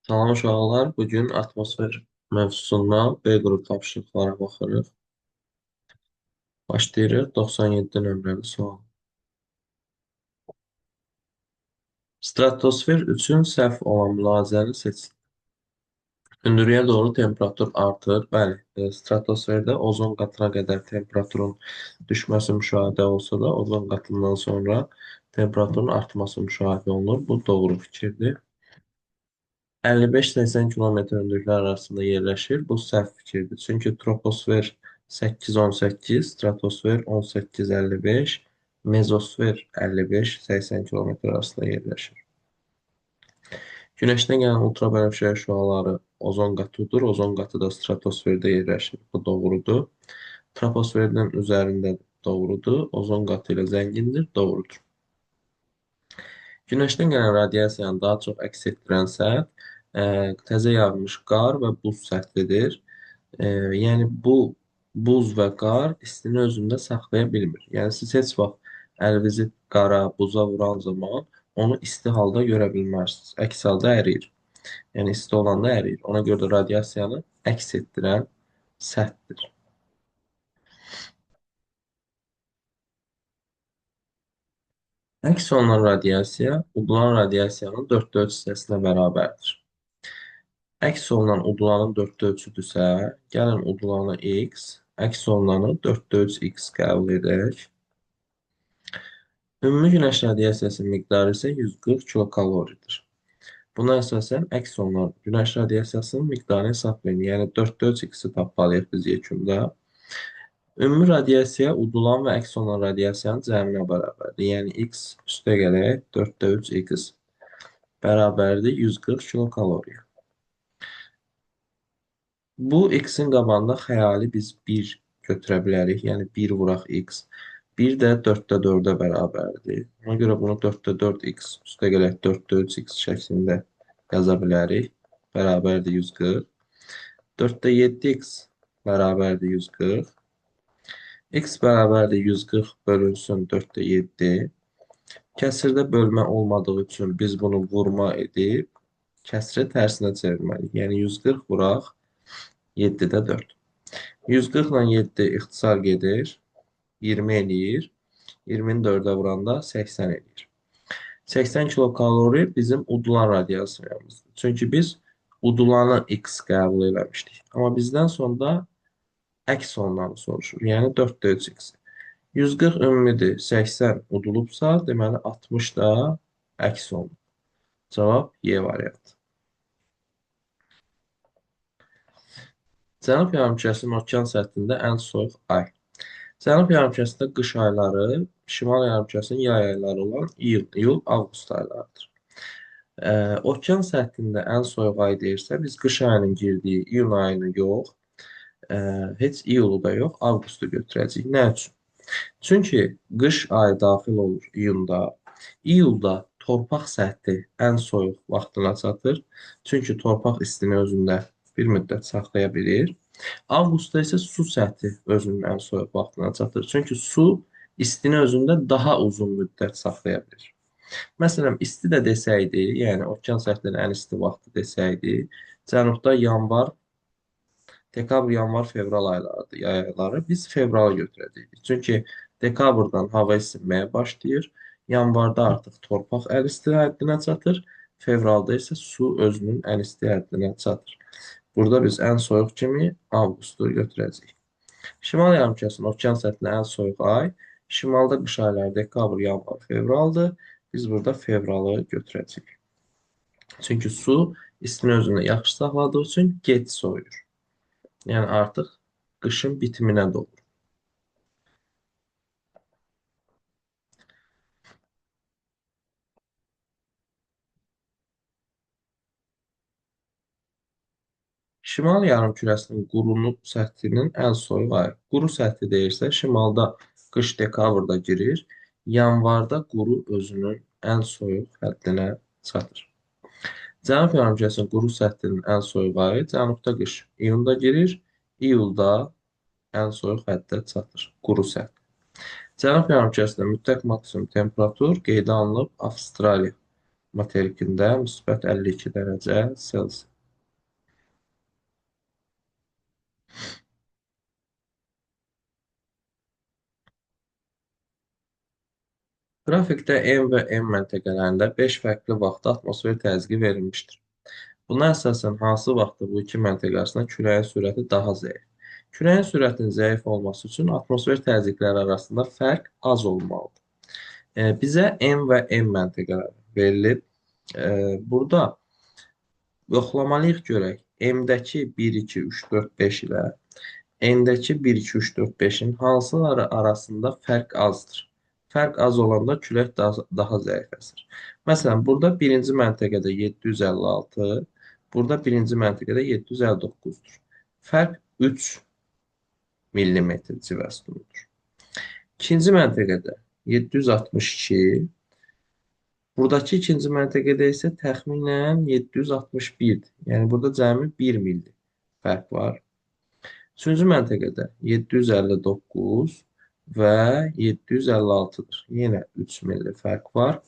Salam uşaqlar, bugün atmosfer mövzusundan B qrup tapşırıqlara baxırıq. Başlayırıq 97 nömrəli sual. Stratosfer üçün səhv olan mülahizəni seçin. Hündürüyə doğru temperatur artır. Bəli, stratosferdə ozon qatına qədər temperaturun düşməsi müşahidə olsa da, ozon qatından sonra temperaturun artması müşahidə olunur. Bu doğru fikirdir. 55-80 kilometr hündürlüklər arasında yerləşir. Bu səhv fikirdir. Çünki troposfer 8-18, stratosfer 18-55, mezosfer 55-80 kilometr arasında yerləşir. Günəşdən gələn ultrabənövşəyi şüaları ozon qatıdır. Ozon qatı da stratosferdə yerləşir. Bu doğrudur. Troposferdən üzərində doğrudur. Ozon qatı ilə zəngindir. Doğrudur. Günəşdən gələn radiasiyanı daha çox əks etdirən səth təzə yağmış qar və buz səthidir. Yəni bu buz və qar istini özündə saxlaya bilmir. Yəni siz heç vaxt əlinizi qara, buza vuran zaman onu isti halda görə bilmərsiniz. Əks halda əriyir. Yəni isti olanda əriyir. Ona görə də radiasiyanı əks etdirən səthdir. Əks olunan radiasiya udulan radiasiyanın 4/4 hissəsinə bərabərdir. Əks olunan udulanın 4/3-üdürsə, gəlin udulanı x, əks olunanı 4/3x qəbul edək. Ümumi günəş radiasiyasının miqdarı isə 140 kilokaloridir. Buna əsasən əks olunan günəş radiasiyasının miqdarını hesablayın. Yəni 4/4x-i tapmalıyıq biz yekunda. Ümumi radiasiya udulan və əks olunan radiasiyanın cəminə bərabərdir. Yəni x üstə gələk 4/3x bərabərdir 140 kilokaloriya. Bu x-in qabağında xəyali biz 1 götürə bilərik. Yəni 1 vuraq x. 1 də 4/4-ə bərabərdir. Ona görə bunu 4/4x üstə gələk 4/3x şəklində yaza bilərik. Bərabərdir 140. 4/7x bərabərdir 140. X bərabərdir 140 bölünsün 4/7. Kəsirdə bölmə olmadığı üçün biz bunu vurma edib kəsri tərsinə çevirməliyik. Yəni 140 vuraq 7-də 4. 140 ilə 7 ixtisar gedir. 20 eləyir. 20-ni 4-ə vuranda 80 eləyir. 80 kilokalori bizim udulan radiasiyamızdır. Çünki biz udulanı x qəbul eləmişdik. Amma bizdən sonra əks olunanı soruşur. Yəni 4/3x. 140 ümumidir. 80 udulubsa, deməli 60 da əks olunur. Cavab Y variantı. Cənub yarımkürəsinin okean səthində ən soyuq ay. Cənub yarımkürəsində qış ayları, şimal yarımkürəsinin yay ayları olan iyul, avqust aylarıdır. Okean səthində ən soyuq ay deyirsə, biz qış ayının girdiyi iyun ayını yox, heç iyulu da yox, avqustu götürəcəyik. Nə üçün? Çünki qış ayı daxil olur iyunda. İyulda torpaq səthi ən soyuq vaxtına çatır. Çünki torpaq istini özündə bir müddət saxlaya bilir. Avqustda isə su səthi özünün ən soyuq vaxtına çatır. Çünki su istini özündə daha uzun müddət saxlaya bilir. Məsələn, isti də desəydi, yəni okean səthinin ən isti vaxtı desəydi, cənubda yanvar, dekabr, yanvar, fevral aylarıdır, yay ayları. Biz fevralı götürəcəyik. Çünki dekabrdan hava isinməyə başlayır. Yanvarda artıq torpaq ən isti həddinə çatır. Fevralda isə su özünün ən isti həddinə çatır. Burada biz ən soyuq kimi avqustu götürəcəyik. Şimal yarımkürəsinin okean səthinə ən soyuq ay, şimalda qış ayları dekabr, yanvar, fevraldır. Biz burada fevralı götürəcəyik. Çünki su istini özündə yaxşı saxladığı üçün gec soyuyur. Yəni artıq qışın bitiminə doğru. Şimal yarımkürəsinin quru səthinin ən soyuq ayı. Quru səthi deyirsə, şimalda qış dekabrda girir, yanvarda quru özünün ən soyuq həddinə çatır. Cənub yarımkürəsinin quru səthinin ən soyuq ayı cənubda qış iyunda girir, iyulda ən soyuq həddə çatır. Quru səth. Cənub yarımkürəsində mütləq maksimum temperatur qeydə alınıb Avstraliya. materikində müsbət 52 dərəcə Selsi. Qrafikdə M və M məntəqələrində 5 fərqli vaxtda atmosfer təzyiqi verilmişdir. Buna əsasən hansı vaxtda bu iki məntəqə arasında küləyin sürəti daha zəif? Küləyin sürətinin zəif olması üçün atmosfer təzyiqləri arasında fərq az olmalıdır. Bizə M və M məntəqələri verilib. Burada yoxlamalıyıq görək. M-dəki 1, 2, 3, 4, 5 ilə N-dəki 1, 2, 3, 4, 5-in hansıları arasında fərq azdır? Fərq az olanda külək daha zəif əsir. Məsələn, burada birinci məntəqədə 756, burada birinci məntəqədə 759-dur. Fərq 3 millimetr civə sütunudur. İkinci məntəqədə 762, buradakı ikinci məntəqədə isə təxminən 761-dir. Yəni, burada cəmi 1 milli fərq var. Üçüncü məntəqədə 759 və 756-dır. Yenə 3 milli fərq var.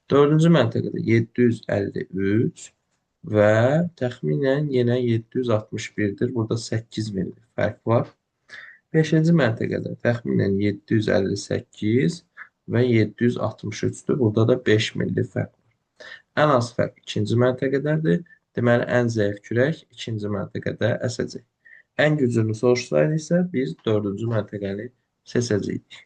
Dördüncü məntəqədə 753 və təxminən yenə 761-dir. Burada 8 milli fərq var. Beşinci məntəqədə təxminən 758 və 763-dür. Burada da 5 milli fərq var. Ən az fərq ikinci məntəqədədir. Deməli, ən zəif külək ikinci məntəqədə əsəcək. Ən güclünü soruşsaydı isə biz dördüncü məntəqəni seçəcəydik.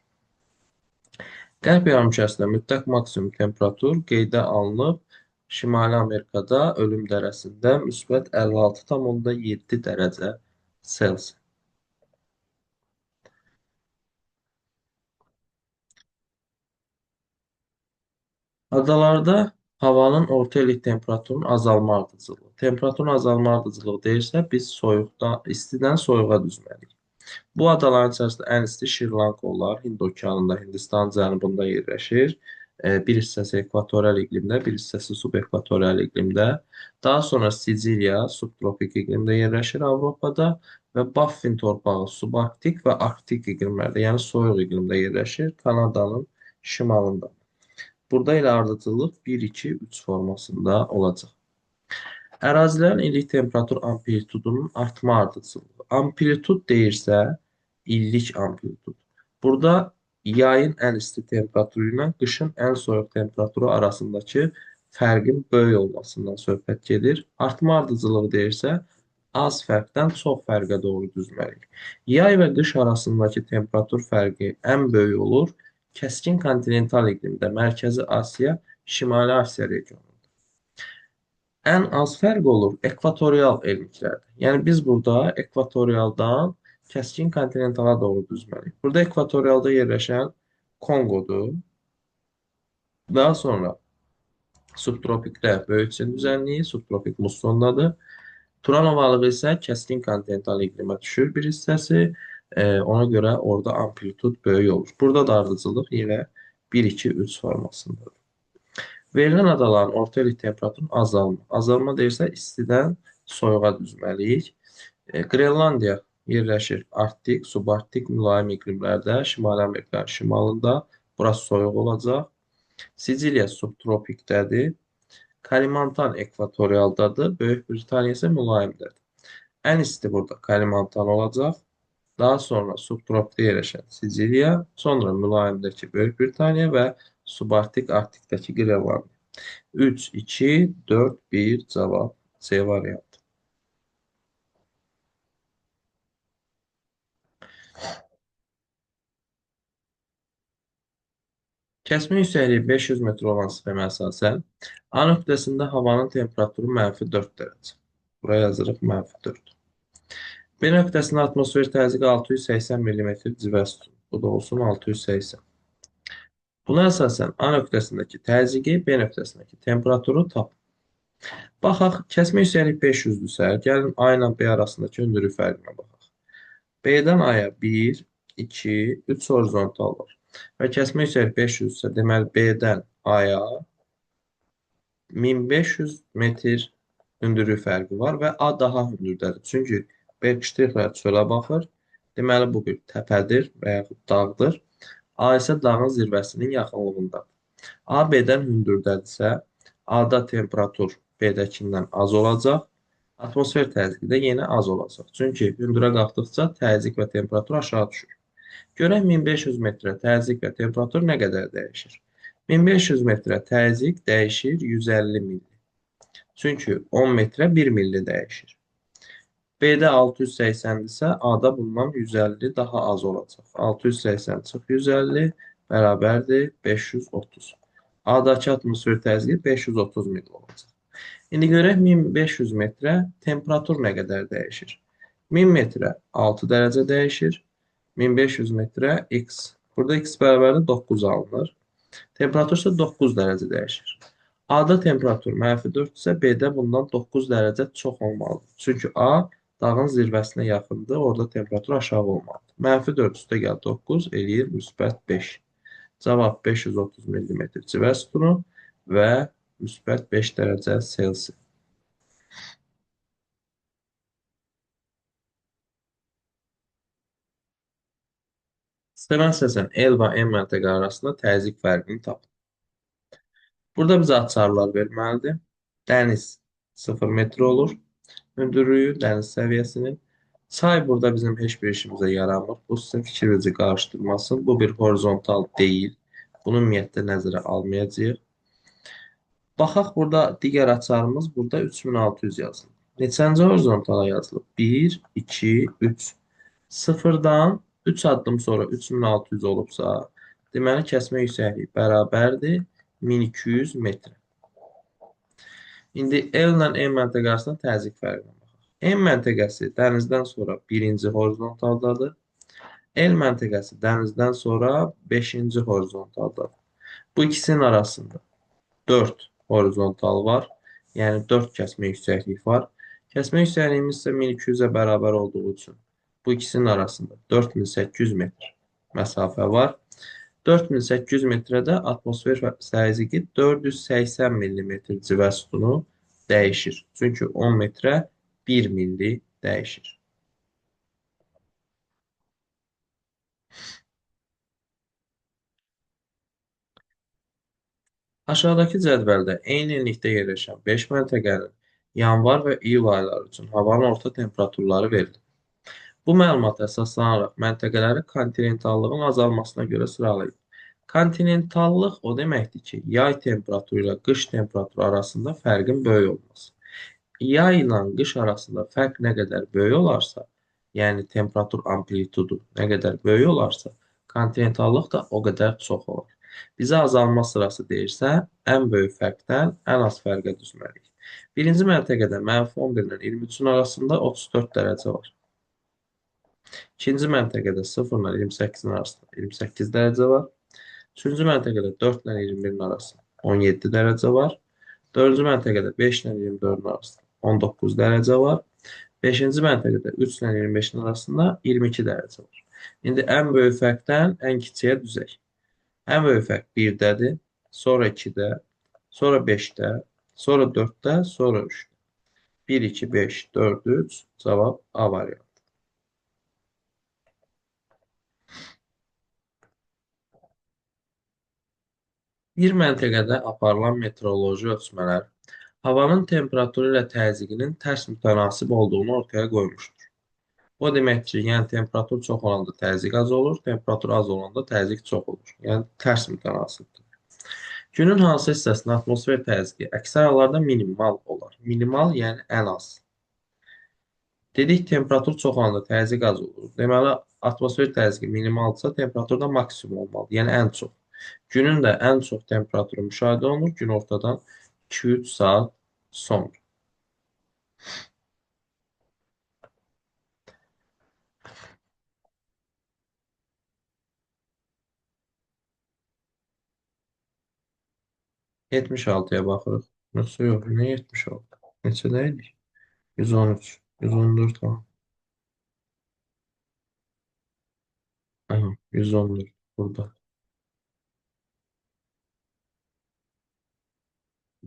Qərb yarımkürəsində mütləq maksimum temperatur qeydə alınıb. Şimali Amerikada ölüm dərəsində müsbət 56,7 dərəcə Selsi. Adalarda havanın orta illik temperaturunun azalma ardıcılığı. Temperaturun azalma ardıcılığı deyirsə, biz istidən soyuğa düzməliyik. Bu adaların içərisində ən isti Şri-Lanka olar. Hind okeanında, Hindistan cənubunda yerləşir. Bir hissəsi ekvatorial iqlimdə, bir hissəsi subekvatorial iqlimdə. Daha sonra Siciliya subtropik iqlimdə yerləşir Avropada və Baffin torpağı subarktik və arktik iqlimlərdə, yəni soyuq iqlimdə yerləşir Kanadanın şimalında. Burada ilə ardıcıllıq 1, 2, 3 formasında olacaq. Ərazilərin illik temperatur amplitudunun artma ardıcıllığı. Amplitud deyirsə, illik amplitud. Burada yayın ən isti temperaturu ilə qışın ən soyuq temperaturu arasındakı fərqin böyük olmasından söhbət gedir. Artma ardıcılığı deyirsə, az fərqdən çox fərqə doğru düzməliyik. Yay və qış arasındakı temperatur fərqi ən böyük olur kəskin kontinental iqlimdə Mərkəzi Asiya, Şimali Asiya regionunda. Ən az fərq olur ekvatorial enliklərdə. Yəni biz burada ekvatorialdan kəskin kontinentala doğru düzməliyik. Burada ekvatorialda yerləşən Konqodur. Daha sonra subtropikdə böyük Çin düzənliyi, subtropik mussondadır. Turan ovalığı isə kəskin kontinental iqlimə düşür bir hissəsi. Ona görə orada amplitud böyük olur. Burada da ardıcıllıq yenə 1, 2, 3 formasındadır. Verilən adaların orta illik temperaturun azalma. Azalma deyirsə, istidən soyuğa düzməliyik. Qrenlandiya yerləşir arktik, subarktik mülayim iqlimlərdə, Şimali Amerikanın şimalında. Burası soyuq olacaq. Siciliya subtropikdədir. Kalimantan ekvatorialdadır. Böyük Britaniya isə mülayimdədir. Ən isti burada Kalimantan olacaq. Daha sonra subtropikdə yerləşən Siciliya, sonra mülayimdəki Böyük Britaniya və subarktik arktikdəki Qrenlandiya. 3, 2, 4, 1 cavab C variantı. Kəsmə yüksəkliyi 500 metr olan sxemə əsasən A nöqtəsində havanın temperaturu -4 dərəcə. Buraya yazırıq -4. B nöqtəsində atmosfer təzyiqi 680 mm civə sütunu. Bu da olsun 680. Buna əsasən A nöqtəsindəki təzyiqi, B nöqtəsindəki temperaturu tap. Baxaq, kəsmə yüksəklik 500-dürsə, gəlin A ilə B arasındakı hündürlük fərqinə baxaq. B-dən A-ya 1, 2, 3 horizontal var. Və kəsmə yüksəklik 500-dürsə, deməli B-dən A-ya 1500 metr hündürlük fərqi var və A daha hündürdədir. Çünki Berkştirlər çölə baxır. Deməli, bu bir təpədir və yaxud dağdır. A isə dağın zirvəsinin yaxınlığındadır. A B-dən hündürdədirsə, A-da temperatur B-dəkindən az olacaq. Atmosfer təzyiqi də yenə az olacaq. Çünki hündürə qalxdıqca təzyiq və temperatur aşağı düşür. Görək 1500 metrə təzyiq və temperatur nə qədər dəyişir? 1500 metrə təzyiq dəyişir 150 milli. Çünki 10 metrə 1 milli dəyişir. B-də 680-dirsə, A-da bundan 150 daha az olacaq. 680 çıx 150 bərabərdir 530. A-dakı atmosfer təzyiqi 530 mil olacaq. İndi görək 1500 metrə temperatur nə qədər dəyişir? 1000 metrə 6 dərəcə dəyişir. 1500 metrə x. Burada x bərabərdir 9 alınır. Temperatur isə 9 dərəcə dəyişir. A-da temperatur -4 isə B-də bundan 9 dərəcə çox olmalıdır. Çünki A dağın zirvəsinə yaxındır, orada temperatur aşağı olmalıdır. -4 üstə gəl 9 eləyir -5. Cavab 530 millimetr civə sütunu və -5 dərəcə Selsi. İstəməzsən L və M məntəqə arasında təzyiq fərqini tap. Burada bizə açarlar verməlidir. Dəniz 0 metr olur. Hündürlüyü dəniz səviyyəsinin. Çay burada bizim heç bir işimizə yaramır. Bu sizin fikrinizi qarışdırmasın. Bu bir horizontal deyil. Bunu ümumiyyətlə nəzərə almayacağıq. Baxaq burada digər açarımız burada 3600 yazılıb. Neçənci horizontala yazılıb? 1, 2, 3. Sıfırdan 3 addım sonra 3600 olubsa, deməli kəsmə yüksəkliyi bərabərdir 1200 metr. İndi L ilə M məntəqə arasında təzyiq fərqinə baxaq. M məntəqəsi dənizdən sonra birinci horizontaldadır. L məntəqəsi dənizdən sonra 5-ci horizontaldadır. Bu ikisinin arasında 4 horizontal var. Yəni 4 kəsmə yüksəklik var. Kəsmə yüksəkliyimiz isə 1200-ə bərabər olduğu üçün bu ikisinin arasında 4800 metr məsafə var. 4800 metrədə atmosfer təzyiqi 480 millimetr civə sütunu dəyişir. Çünki 10 metrə 1 milli dəyişir. Aşağıdakı cədvəldə eyni enlikdə yerləşən 5 məntəqənin yanvar və iyul ayları üçün havanın orta temperaturları verilir. Bu məlumata əsaslanaraq məntəqələri kontinentallığın azalmasına görə sıralayın. Kontinentallıq o deməkdir ki, yay temperaturu ilə qış temperaturu arasında fərqin böyük olması. Yay ilə qış arasında fərq nə qədər böyük olarsa, yəni temperatur amplitudu nə qədər böyük olarsa, kontinentallıq da o qədər çox olur. Bizə azalma sırası deyirsə, ən böyük fərqdən ən az fərqə düzməliyik. Birinci məntəqədə -11 ilə 23-ün arasında 34 dərəcə var. İkinci məntəqədə 0 ilə 28-in arasında 28 dərəcə var. Üçüncü məntəqədə 4 ilə 21-in arasında 17 dərəcə var. Dördüncü məntəqədə 5 ilə 24-ün arasında 19 dərəcə var. Beşinci məntəqədə 3 ilə 25-in arasında 22 dərəcə var. İndi ən böyük fərqdən ən kiçiyə düzək. Ən böyük fərq 1-dədir, sonra 2-də, sonra 5-də, sonra 4-də, sonra 3-də. 1, 2, 5, 4, 3 cavab A variantı. Bir məntəqədə aparılan meteoroloji ölçmələr havanın temperaturu ilə təzyiqinin tərs mütənasib olduğunu ortaya qoymuşdur. O deməkdir ki, yəni temperatur çox olanda təzyiq az olur, temperatur az olanda təzyiq çox olur. Yəni tərs mütənasibdir. Günün hansı hissəsində atmosfer təzyiqi əksər hallarda minimal olar? Minimal yəni ən az. Dedik temperatur çox olanda təzyiq az olur. Deməli atmosfer təzyiqi minimalsa temperatur da maksimum olmalı, yəni ən çox. Günün də ən çox temperaturu müşahidə olunur günortadan 2-3 saat sonra. Yetmiş altıya baxırıq. Yoxsa yox, nə 76? Neçədəydik? 113, 114 ha. Aha, 114 burada.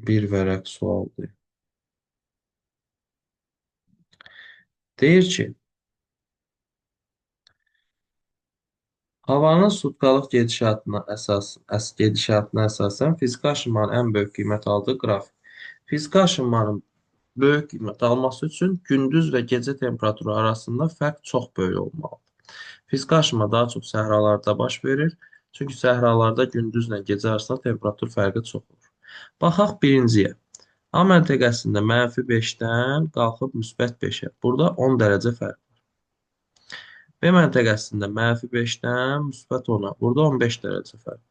Bir vərəq sualdır. Deyir ki, Havanın sutkalıq gedişatına əsasən fiziki aşınmanın ən böyük qiymət aldığı qrafik. Fiziki aşınmanın böyük qiymət alması üçün gündüz və gecə temperaturu arasında fərq çox böyük olmalıdır. Fiziki aşınma daha çox səhralarda baş verir. Çünki səhralarda gündüzlə gecə arasında temperatur fərqi çox olur. Baxaq birinciyə. A məntəqəsində -5-dən qalxıb -5-ə. Burada 10 dərəcə fərq. B məntəqəsində -5-dən -10-a. Burada 15 dərəcə fərq.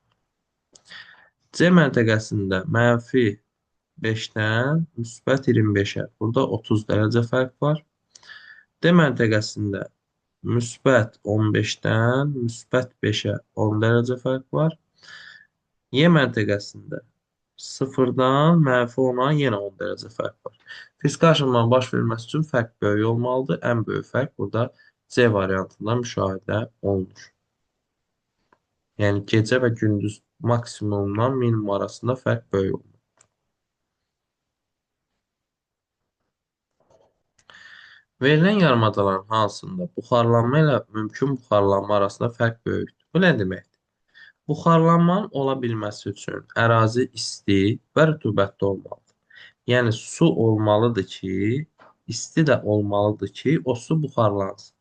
C məntəqəsində -5-dən -25-ə. Burada 30 dərəcə fərq var. D məntəqəsində -15-dən -5-ə 10 dərəcə fərq var. Y məntəqəsində 0-dan -10-a yenə 10 dərəcə fərq var. Fiziki aşınmanın baş verməsi üçün fərq böyük olmalıdır. Ən böyük fərq burada C variantında müşahidə olunur. Yəni gecə və gündüz maksimumdan minimum arasında fərq böyük olur. Verilən yarımadaların hansında buxarlanma ilə mümkün buxarlanma arasında fərq böyükdür? Bu nə deməkdir? Buxarlanmanın ola bilməsi üçün ərazi isti və rütubətli olmalıdır. Yəni su olmalıdır ki, isti də olmalıdır ki, o su buxarlansın.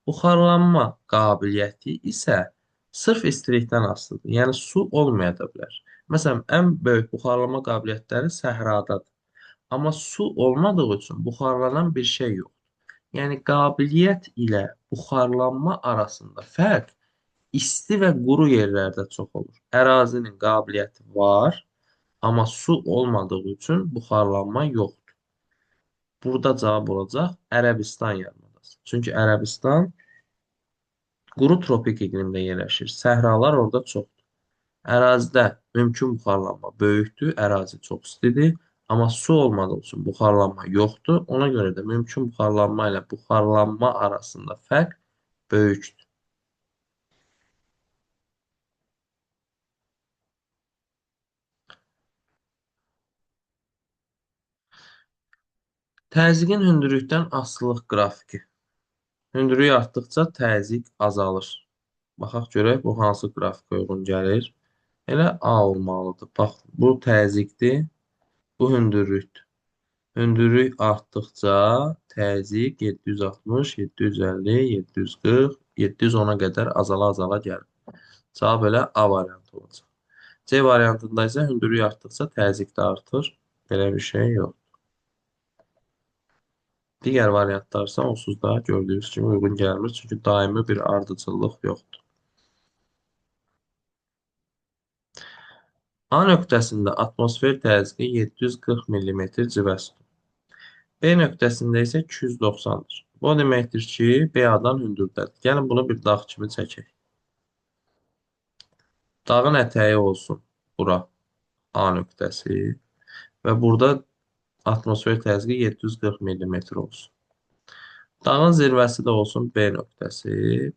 Buxarlanma qabiliyyəti isə sırf istilikdən asılıdır. Yəni su olmaya da bilər. Məsələn, ən böyük buxarlanma qabiliyyətləri səhradadır. Amma su olmadığı üçün buxarlanan bir şey yox. Yəni qabiliyyət ilə buxarlanma arasında fərq isti və quru yerlərdə çox olur. Ərazinin qabiliyyəti var, amma su olmadığı üçün buxarlanma yoxdur. Burada cavab olacaq Ərəbistan yarımadası. Çünki Ərəbistan quru tropik iqlimdə yerləşir. Səhralar orada çoxdur. Ərazidə mümkün buxarlanma böyükdür, ərazi çox istidir, amma su olmadığı üçün buxarlanma yoxdur. Ona görə də mümkün buxarlanma ilə buxarlanma arasında fərq böyükdür. Təzyiqin hündürlükdən asılılıq qrafiki. Hündürlük artdıqca təzyiq azalır. Baxaq görək bu hansı qrafikə uyğun gəlir. Elə A olmalıdır. Bax, bu təzyiqdir, bu hündürlükdür. Hündürlük artdıqca təzyiq 760, 750, 740, 710-a qədər azala-azala gəlir. Cavab elə A variantı olacaq. C variantında isə hündürlük artdıqca təzyiq də artır. Belə bir şey yox. Digər variantlarsa onsuz da gördüyünüz kimi uyğun gəlmir. Çünki daimi bir ardıcıllıq yoxdur. A nöqtəsində atmosfer təzyiqi 740 mm civəsudur. B nöqtəsində isə 290-dır. Bu deməkdir ki, B A-dan hündürdədir. Gəlin bunu bir dağ kimi çəkək. Dağın ətəyi olsun bura A nöqtəsi və burada atmosfer təzyiqi 740 mm olsun. Dağın zirvəsi də olsun B nöqtəsi.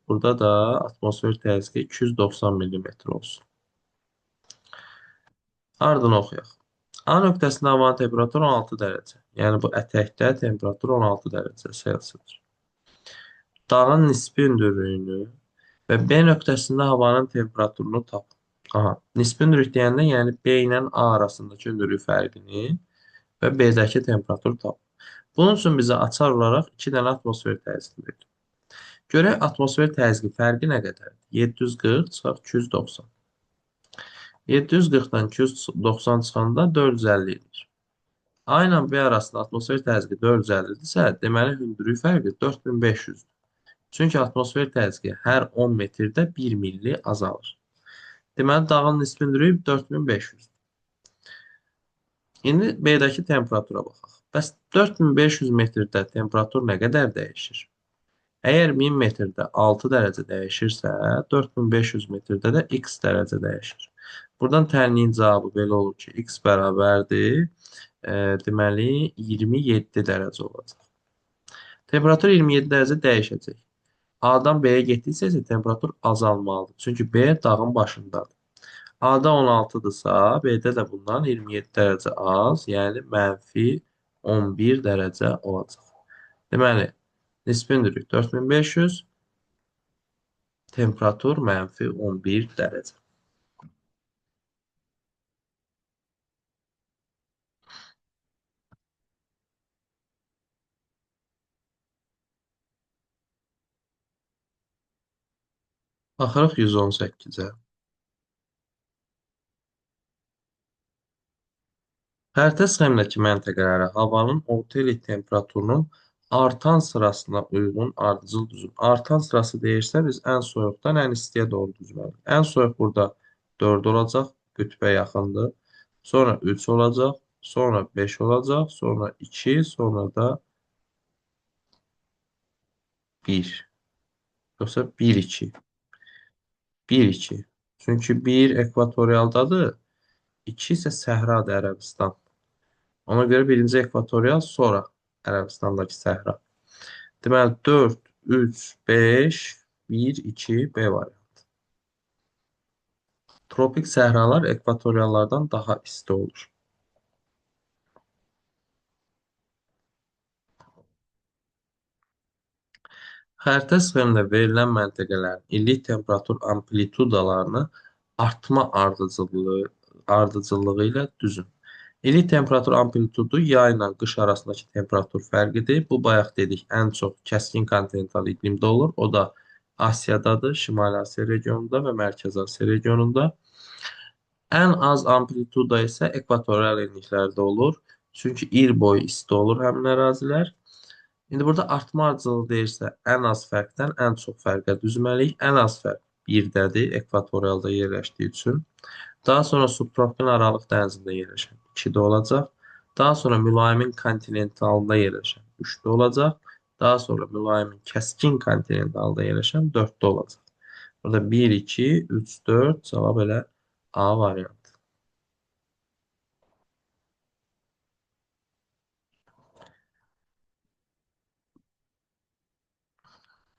Burada da atmosfer təzyiqi 290 mm olsun. Ardını oxuyaq. A nöqtəsində havanın temperaturu 16 dərəcə. Yəni bu ətəkdə temperatur 16 dərəcə Selsidir. Dağın nisbi hündürlüyünü və B nöqtəsində havanın temperaturunu tapın. Aha, nisbi hündürlük deyəndə, yəni B ilə A arasındakı hündürlük fərqini və B-dəki temperaturu tapın. Bunun üçün bizə açar olaraq 2 dənə atmosfer təzyiqi verir. Görək atmosfer təzyiqi fərqi nə qədərdir? 740 çıxaq 290. 740-dan 290 çıxanda 450 edir. A ilə B arasında atmosfer təzyiqi 450-dirsə, deməli hündürlük fərqi 4500-dür. Çünki atmosfer təzyiqi hər 10 metrdə 1 milli azalır. Deməli dağın nisbi hündürlüyü 4500-dür. İndi B-dəki temperatura baxaq. Bəs 4500 metrdə temperatur nə qədər dəyişir? Əgər 1000 metrdə 6 dərəcə dəyişirsə, 4500 metrdə də x dərəcə dəyişir. Buradan tənliyin cavabı belə olur ki, x bərabərdir, deməli 27 dərəcə olacaq. Temperatur 27 dərəcə dəyişəcək. A-dan B-yə getdiksə isə temperatur azalmalıdır. Çünki B dağın başındadır. A-da 16-dırsa, B-də də bundan 27 dərəcə az, yəni -11 dərəcə olacaq. Deməli, nisbi hündürlük 4500, Temperatur -11 dərəcə. Baxırıq 118-ə. Xəritə sxemindəki məntəqələri havanın orta illik temperaturunun artan sırasına uyğun ardıcıl düzün. Artan sırası deyirsə, biz ən soyuqdan ən istiyə doğru düzməliyik. Ən soyuq burada 4 olacaq, qütbə yaxındır. Sonra 3 olacaq, sonra 5 olacaq, sonra 2, sonra da 1. Yoxsa 1, 2. 1, 2. Çünki 1 ekvatorialdadır, 2 isə səhradır Ərəbistan. Ona görə birinci ekvatorial, sonra Ərəbistandakı səhra. Deməli 4, 3, 5, 1, 2, B variantı. Tropik səhralar ekvatoriallardan daha isti olur. Xəritə sxemində verilən məntəqələrin illik temperatur amplitudalarını artma ardıcıllığı ilə düzün. İllik temperatur amplitudu yay ilə qış arasındakı temperatur fərqidir. Bu bayaq dedik, ən çox kəskin kontinental iqlimdə olur. O da Asiyadadır, Şimali Asiya regionunda və Mərkəzi Asiya regionunda. Ən az amplituda isə ekvatorial enliklərdə olur. Çünki il boyu isti olur həmin ərazilər. İndi burada artma ardıcılığı deyirsə, ən az fərqdən ən çox fərqə düzməliyik. Ən az fərq 1-dədir, ekvatorialda yerləşdiyi üçün. Daha sonra subtropikal Aralıq dənizində yerləşən 2-də olacaq. Daha sonra mülayimin kontinentalında yerləşən 3-də olacaq. Daha sonra mülayimin kəskin kontinentalda yerləşən 4-də olacaq. Burada 1, 2, 3, 4 cavab elə A variantı.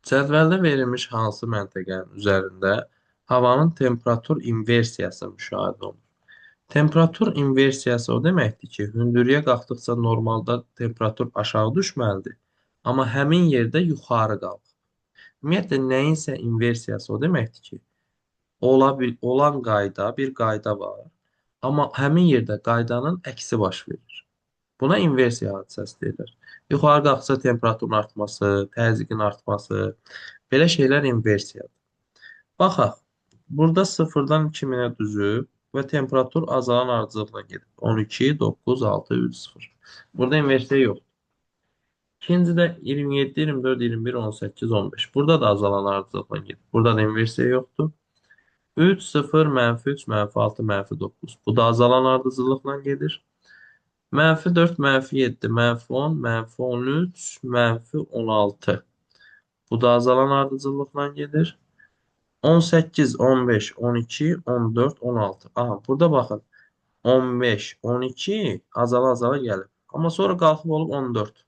Cədvəldə verilmiş hansı məntəqənin üzərində havanın temperatur inversiyası müşahidə olunur? Temperatur inversiyası o deməkdir ki, hündürlüyə qalxdıqca normalda temperatur aşağı düşməlidir, amma həmin yerdə yuxarı qalxır. Ümumiyyətlə, nəyinsə inversiyası o deməkdir ki, olan qayda, bir qayda var, amma həmin yerdə qaydanın əksi baş verir. Buna inversiya hadisəsi deyilir. Yuxarı qalxsa temperaturun artması, təzyiqin artması, belə şeylər inversiyadır. Baxaq, burada 0-dan 2000-ə düzüb və temperatur azalan ardıcılıqla gedir. 12, 9, 6, 3, 0. Burada inversiya yoxdur. İkincidə 27, 24, 21, 18, 15. Burada da azalan ardıcılıqla gedir. Burada da inversiya yoxdur. 3, 0, -3, -6, -9. Bu da azalan ardıcıllıqla gedir. -4, -7, -10, -13, -16. Bu da azalan ardıcıllıqla gedir. 18, 15, 12, 14, 16. Aha, burada baxın. 15, 12 azala-azala gəlir. Amma sonra qalxıb olub 14.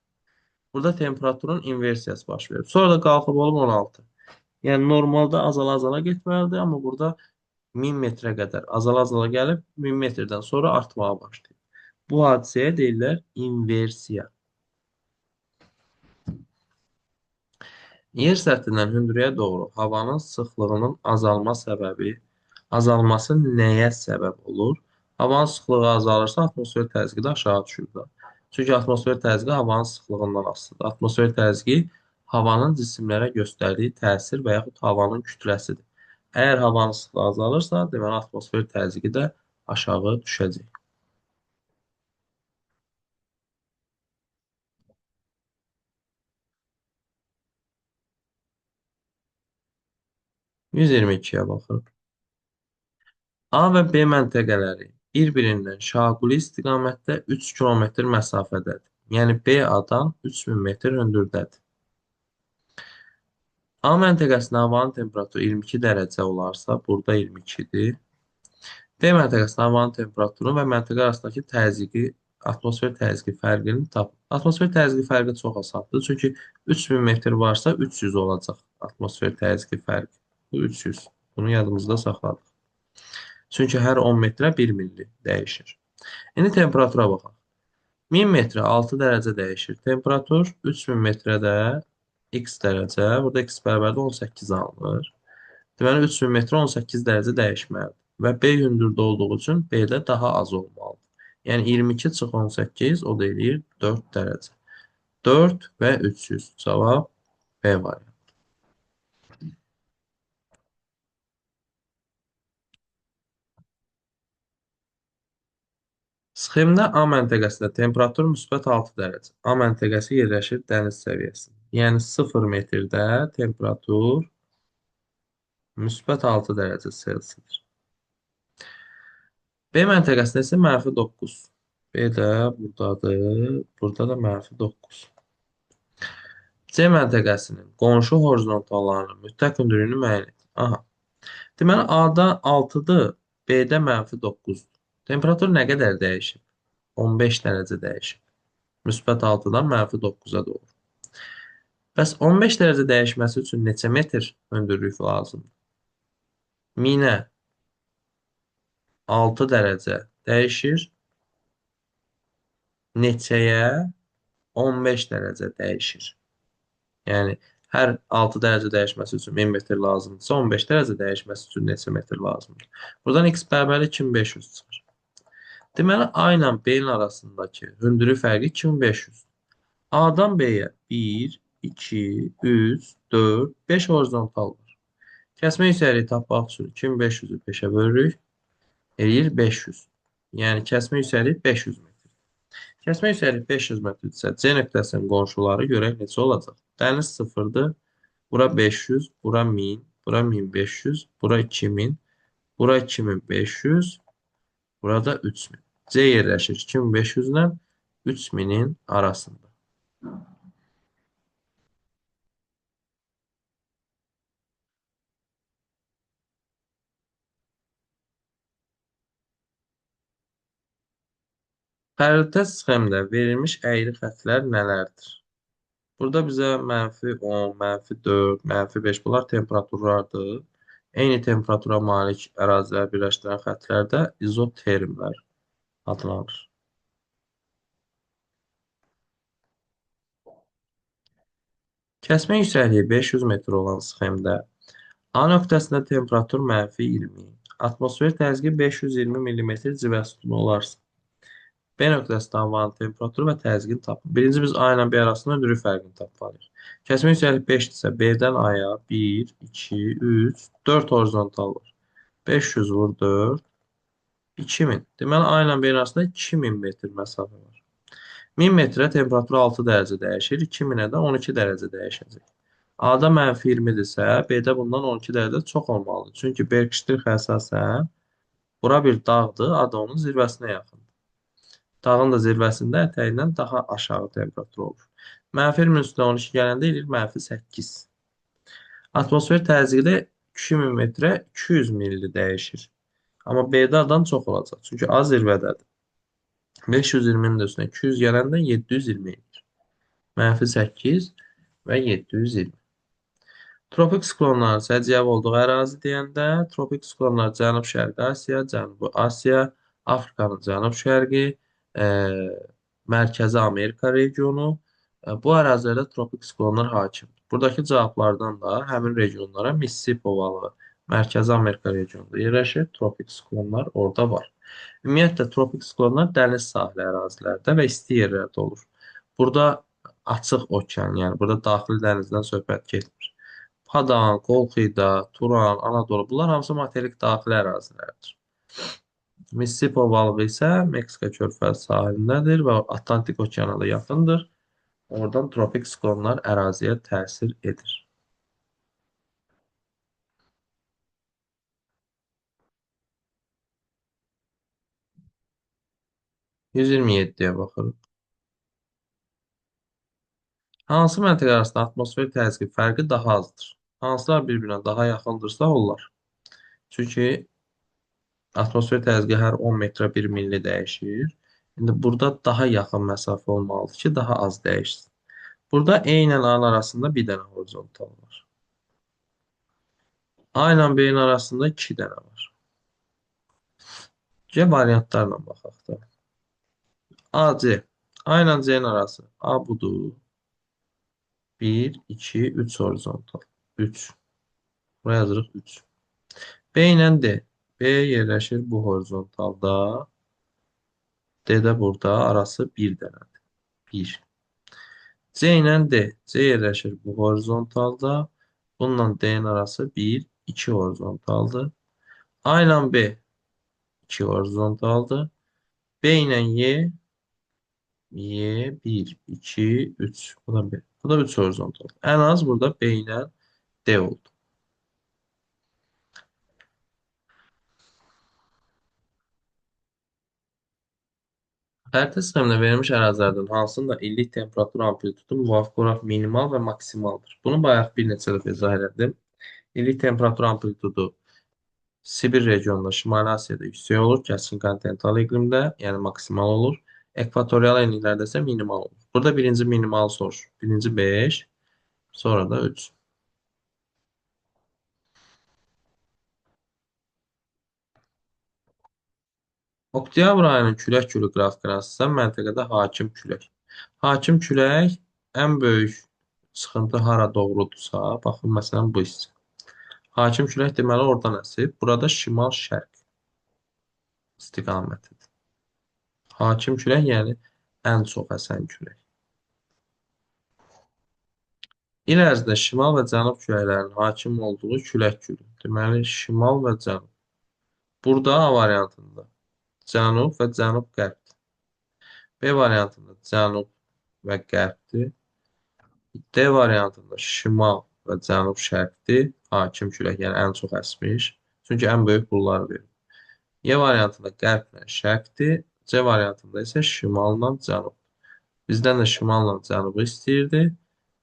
Burada temperaturun inversiyası baş verir. Sonra da qalxıb olub 16. Yəni normalda azala-azala getməlidir, amma burada 1000 metrə qədər azala-azala gəlib 1000 metrdən sonra artmağa başlayır. Bu hadisəyə deyirlər inversiya. Yer səthindən hündürəyə doğru havanın sıxlığının azalması nəyə səbəb olur? Havanın sıxlığı azalırsa atmosfer təzyiqi də aşağı düşür. Çünki atmosfer təzyiqi havanın sıxlığından asılıdır. Atmosfer təzyiqi havanın cisimlərə göstərdiyi təsir və yaxud havanın kütləsidir. Əgər havanın sıxlığı azalırsa, deməli atmosfer təzyiqi də aşağı düşəcək. 122-yə baxırıq. A və B məntəqələri bir-birindən şaquli istiqamətdə 3 kilometr məsafədədir. Yəni B-dan 3000 metr hündürdədir. A məntəqəsində havanın temperaturu 22 dərəcə olarsa, burada 22-dir. B məntəqəsində havanın temperaturu və məntəqə arasındakı təzyiqi, atmosfer təzyiqi fərqini tapın. Atmosfer təzyiqi fərqi çox asandır. Çünki 3000 metr varsa 300 olacaq atmosfer təzyiqi fərqi. Bu 300. Bunu yadımızda saxladıq. Çünki hər 10 metrə 1 milli dəyişir. İndi temperatura baxaq. 1000 metrə 6 dərəcə dəyişir. Temperatur 3000 metrədə x dərəcə. Burada x bərabərdə 18 alınır. Deməli 3000 metr 18 dərəcə dəyişməlidir. Və B hündürdə olduğu üçün B-də daha az olmalıdır. Yəni 22 çıx 18 o da eləyir 4 dərəcə. 4 və 300. Cavab B variantı. Sxemdə A məntəqəsində temperatur müsbət 6 dərəcə. A məntəqəsi yerləşir dəniz səviyyəsində. Yəni 0 metrdə temperatur müsbət 6 dərəcə Selsidir. B məntəqəsində isə -9. B də buradadır. Burada da -9. C məntəqəsinin qonşu horizontallarının mütləq hündürlüyünü müəyyən et. Aha. Deməli A-da 6-dır, B-də -9-dur. Temperatur nə qədər dəyişib? 15 dərəcə dəyişib. Müsbət 6-dan -9-a doğru. Bəs 15 dərəcə dəyişməsi üçün neçə metr hündürlük lazımdır? 1000-ə 6 dərəcə dəyişir. Neçəyə 15 dərəcə dəyişir. Yəni hər 6 dərəcə dəyişməsi üçün 1000 metr lazımdırsa, 15 dərəcə dəyişməsi üçün neçə metr lazımdır? Buradan x bərabəri 2500 çıxır. Deməli, A ilə B-nin arasındakı hündürlük fərqi 2500. A-dan B-yə 1, 2, 3, 4, 5 horizontal var. Kəsmə yüksəkliyi tapmaq üçün 2500-ü 5-ə bölürük. Eləyir 500. Yəni kəsmə yüksəkliyi 500 metr. Kəsmə yüksəkliyi 500 metrdirsə, C nöqtəsinin qonşuları görək necə olacaq? Dəniz sıfırdır. Bura 500, bura 1000, bura 1500, bura 2000, bura 2500, burada 3000. C yerləşir 2500 ilə 3000-in arasında. Xəritə sxemdə verilmiş əyri xətlər nələrdir? Burada bizə -10, -4, -5 bunlar temperaturlardır. Eyni temperatura malik ərazilər birləşdirən xətlərdə izotermlər adlanır. Kəsmə yüksəkliyi 500 metr olan sxemdə A nöqtəsində temperatur -20, atmosfer təzyiqi 520 mm civə sütunu olarsa, B nöqtəsində havanın temperaturu və təzyiqini tapın. Birinci biz A ilə B arasında hündürlük fərqini tapmalıyıq. Kəsmə yüksəklik 5-dirsə, B-dən A-ya 1, 2, 3, 4 horizontal var. 500 vur 4, 2000. Deməli, A ilə B arasında 2000 metr məsafə var. 1000 metrə temperatur 6 dərəcə dəyişir, 2000-ə də 12 dərəcə dəyişəcək. A-da -20-dirsə, B-də bundan 12 dərəcə çox olmalıdır. Çünki Berkştir əsasən bura bir dağdır, A da onun zirvəsinə yaxındır. Dağın da zirvəsində ətəyindən daha aşağı temperatur olur. -20 üstünə 12 gələndə eləyir -8. Atmosfer təzyiqi də 2000 metrə 200 milli dəyişir. Amma B-də adam çox olacaq. Çünki A zirvədədir. 520-nin də üstünə 200 gələndə 720 eləyir. -8 və 720. Tropik siklonların səciyyəvi olduğu ərazi deyəndə, tropik siklonlar Cənub-Şərqi Asiya, Cənubi Asiya, Afrikanın cənub-şərqi, e, Mərkəzi Amerika regionu, bu ərazilərdə tropik siklonlar hakimdir. Buradakı cavablardan da həmin regionlara Mississippi ovalı, Mərkəzi Amerika regionunda yerləşir, tropik siklonlar orada var. Ümumiyyətlə, tropik siklonlar dəniz sahili ərazilərdə və isti yerlərdə olur. Burada açıq okean, yəni burada daxili dənizdən söhbət getmir. Padan, Kolxida, Turan, Anadolu bunlar hamısı materik daxili ərazilərdir. Mississippi ovalığı isə Meksika körfəzi sahilindədir və Atlantik okeana da yaxındır. Oradan tropik siklonlar əraziyə təsir edir. 127-yə baxırıq. Hansı məntəqə arasında atmosfer təzyiqi fərqi daha azdır? Hansılar bir-birinə daha yaxındırsa onlar. Çünki atmosfer təzyiqi hər 10 metrə 1 milli dəyişir. İndi burada daha yaxın məsafə olmalıdır ki, daha az dəyişsin. Burada E ilə A arasında bir dənə horizontal var. A ilə B-nin arasında 2 dənə var. C variantlarla baxaq da. A, C. A ilə C-nin arası. A budur. 1, 2, 3 horizontal. 3. Buraya yazırıq 3. B ilə D. B yerləşir bu horizontalda. D də burada. Arası 1 dənədir. 1. C ilə D. C yerləşir bu horizontalda. Bununla D-nin arası 1, 2 horizontaldır. A ilə B 2 horizontaldır. B ilə Y, Y 1, 2, 3. Bu da B. Bu da 3 horizontal. En az burada B ile D oldu. Xəritə sistemində verilmiş ərazilərdən hansında illik temperatur amplitudu müvafiq olaraq minimal və maksimaldır? Bunu bayaq bir neçə dəfə izah elədim. İllik temperatur amplitudu Sibir regionunda, Şimali Asiyada yüksək olur, kəskin kontinental iqlimdə, yəni maksimal olur. Ekvatorial enliklərdə isə minimal olur. Burada birinci minimal soruş. Birinci 5, sonra da 3. Oktyabr ayının külək günü qrafikinə əsasən məntəqədə hakim külək. Hakim külək ən böyük sıxıntı hara doğrudursa, baxın məsələn bu hissə. Hakim külək deməli oradan əsir. Burada şimal-şərq istiqamətidir. Hakim külək yəni ən çox əsən külək. İl ərzində şimal və cənub küləklərinin hakim olduğu külək günü. Deməli şimal və cənub. Burada A variantında cənub və cənub-qərb. B variantında cənub və qərbdir. D variantında şimal və cənub-şərqdir. Hakim külək, yəni ən çox əsmiş. Çünki ən böyük bunlar verir. E variantında qərblə şərqdir. C variantında isə şimalla cənub. Bizdən də şimalla cənubu istəyirdi.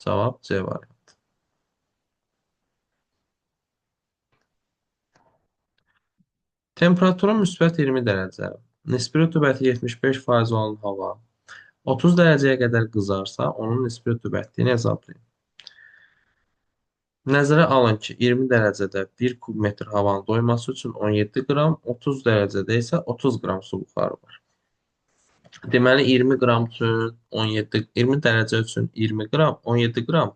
Cavab C variantı. Temperaturun müsbət 20 dərəcə, nisbi rütubəti 75% olan hava 30 dərəcəyə qədər qızarsa, onun nisbi rütubətliyini hesablayın. Nəzərə alın ki, 20 dərəcədə 1 kub metr havanın doyması üçün 17 qram, 30 dərəcədə isə 30 qram su buxarı var. Deməli 20 qram üçün 17, 20 dərəcə üçün 20 qram, 17 qram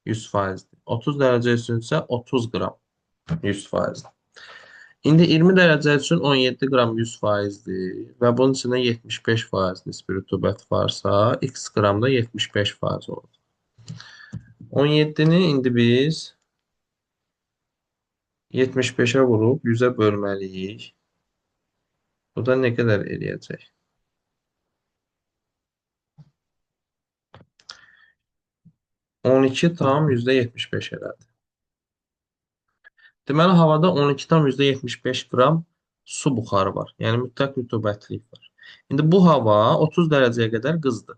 100%-dir. 30 dərəcə üçün isə 30 qram 100%-dir. İndi 20 dərəcə üçün 17 qram 100%-dir və bunun içində 75% nisbi rütubət varsa, x qramda 75% olur. 17-ni indi biz 75-ə vurub 100-ə bölməliyik. Bu da nə qədər eləyəcək? 12 tam %75 elədi. Deməli, havada 12 tam %75 qram su buxarı var. Yəni mütləq rütubətlik var. İndi bu hava 30 dərəcəyə qədər qızdı.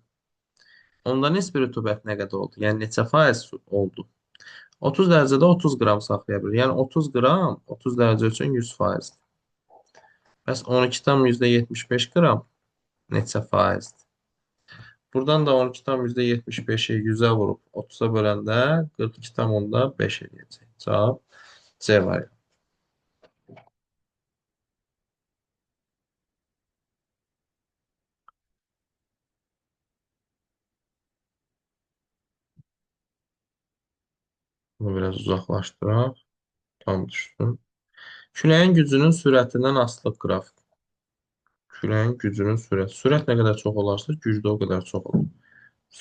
Onda nisbi rütubət nə qədər oldu? Yəni neçə faiz oldu? 30 dərəcədə 30 qram saxlaya bilir. Yəni 30 qram 30 dərəcə üçün 100%-dir. Bəs 12 tam %75 qram neçə faizdir? Buradan da 12 tam %75-i 100-ə vurub 30-a böləndə 42,5 eləyəcək. Cavab C variantı. Bunu biraz uzaqlaşdıraq. Tam düşsün. Küləyin gücünün sürətindən asılı qrafik. Küləyin gücünün sürəti. Sürət nə qədər çox olarsa, güc də o qədər çox olur.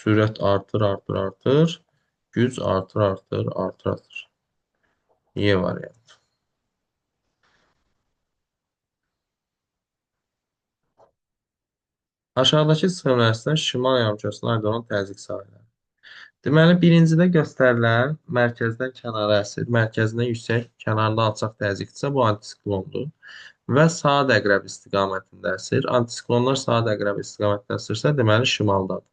Sürət artır, artır, artır. Güc artır, artır, artır, artır. Y variantı. Aşağıdakı sxemlərdən şimal yarımkürəsinin aid olan təzyiq sahələri. Deməli, birincidə göstərilən mərkəzdən kənara əsir, mərkəzindən yüksək, kənarda alçaq təzyiqdirsə, bu antisiklondur. Və saat əqrəb istiqamətində əsir. Antisiklonlar saat əqrəb istiqamətdə əsirsə, deməli şimaldadır.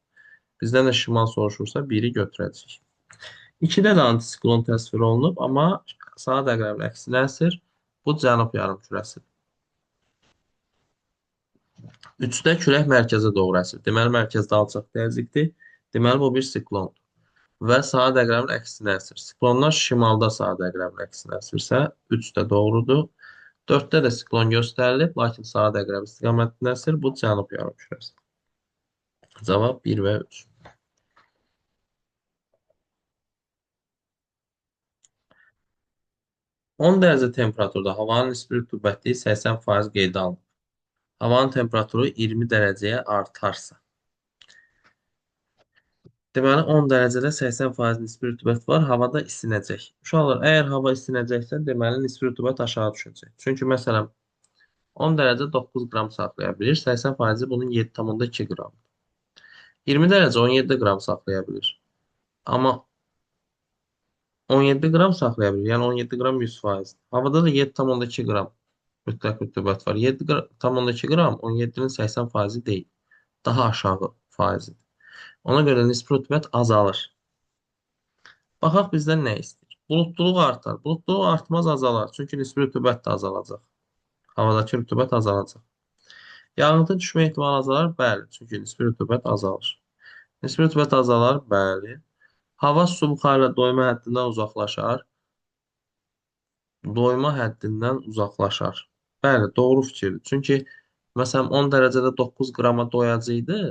Bizdən də şimal soruşursa, biri götürəcəyik. 2-də də antisiklon təsvir olunub, amma saat əqrəbin əksinə əsir. Bu cənub yarımkürəsidir. 3-də külək mərkəzə doğru əsir. Deməli, mərkəzdə alçaq təzyiqdir. Deməli, bu bir siklondur. Və saat əqrəbin əksinə əsir. Siklonlar şimalda saat əqrəbin əksinə əsirsə, 3 də doğrudur. 4-də də siklon göstərilib, lakin saat əqrəb istiqamətində əsir. Bu cənub yarımkürəsidir. Cavab 1 və 3. 10 dərəcə temperaturda havanın nisbi rütubəti 80% qeydə alınır. Havanın temperaturu 20 dərəcəyə artarsa. Deməli 10 dərəcədə 80% nisbi rütubət var, havada isinəcək. Uşaqlar, əgər hava isinəcəksə, deməli nisbi rütubət aşağı düşəcək. Çünki məsələn 10 dərəcə 9 qram saxlaya bilir, 80% bunun 7,2 qram. 20 dərəcə 17 qram saxlaya bilir. Amma 17 qram saxlaya bilir, yəni 17 qram 100%. Havada da 7,2 qram mütləq rütubət var. 7,2 qram 17-nin 80% deyil. Daha aşağı faizidir. Ona görə nisbi rütubət azalır. Baxaq bizdən nə istəyir? Bulutluluq artar. Bulutluluq artmaz, azalar. Çünki nisbi rütubət də azalacaq. Havadakı rütubət azalacaq. Yağıntı düşmə ehtimalı azalar? Bəli. Çünki nisbi rütubət azalır. Nisbi rütubət azalar? Bəli. Hava su buxarı ilə doyma həddindən uzaqlaşar. Doyma həddindən uzaqlaşar. Bəli, doğru fikirdir. Çünki məsələn 10 dərəcədə 9 qrama doyacaqdı.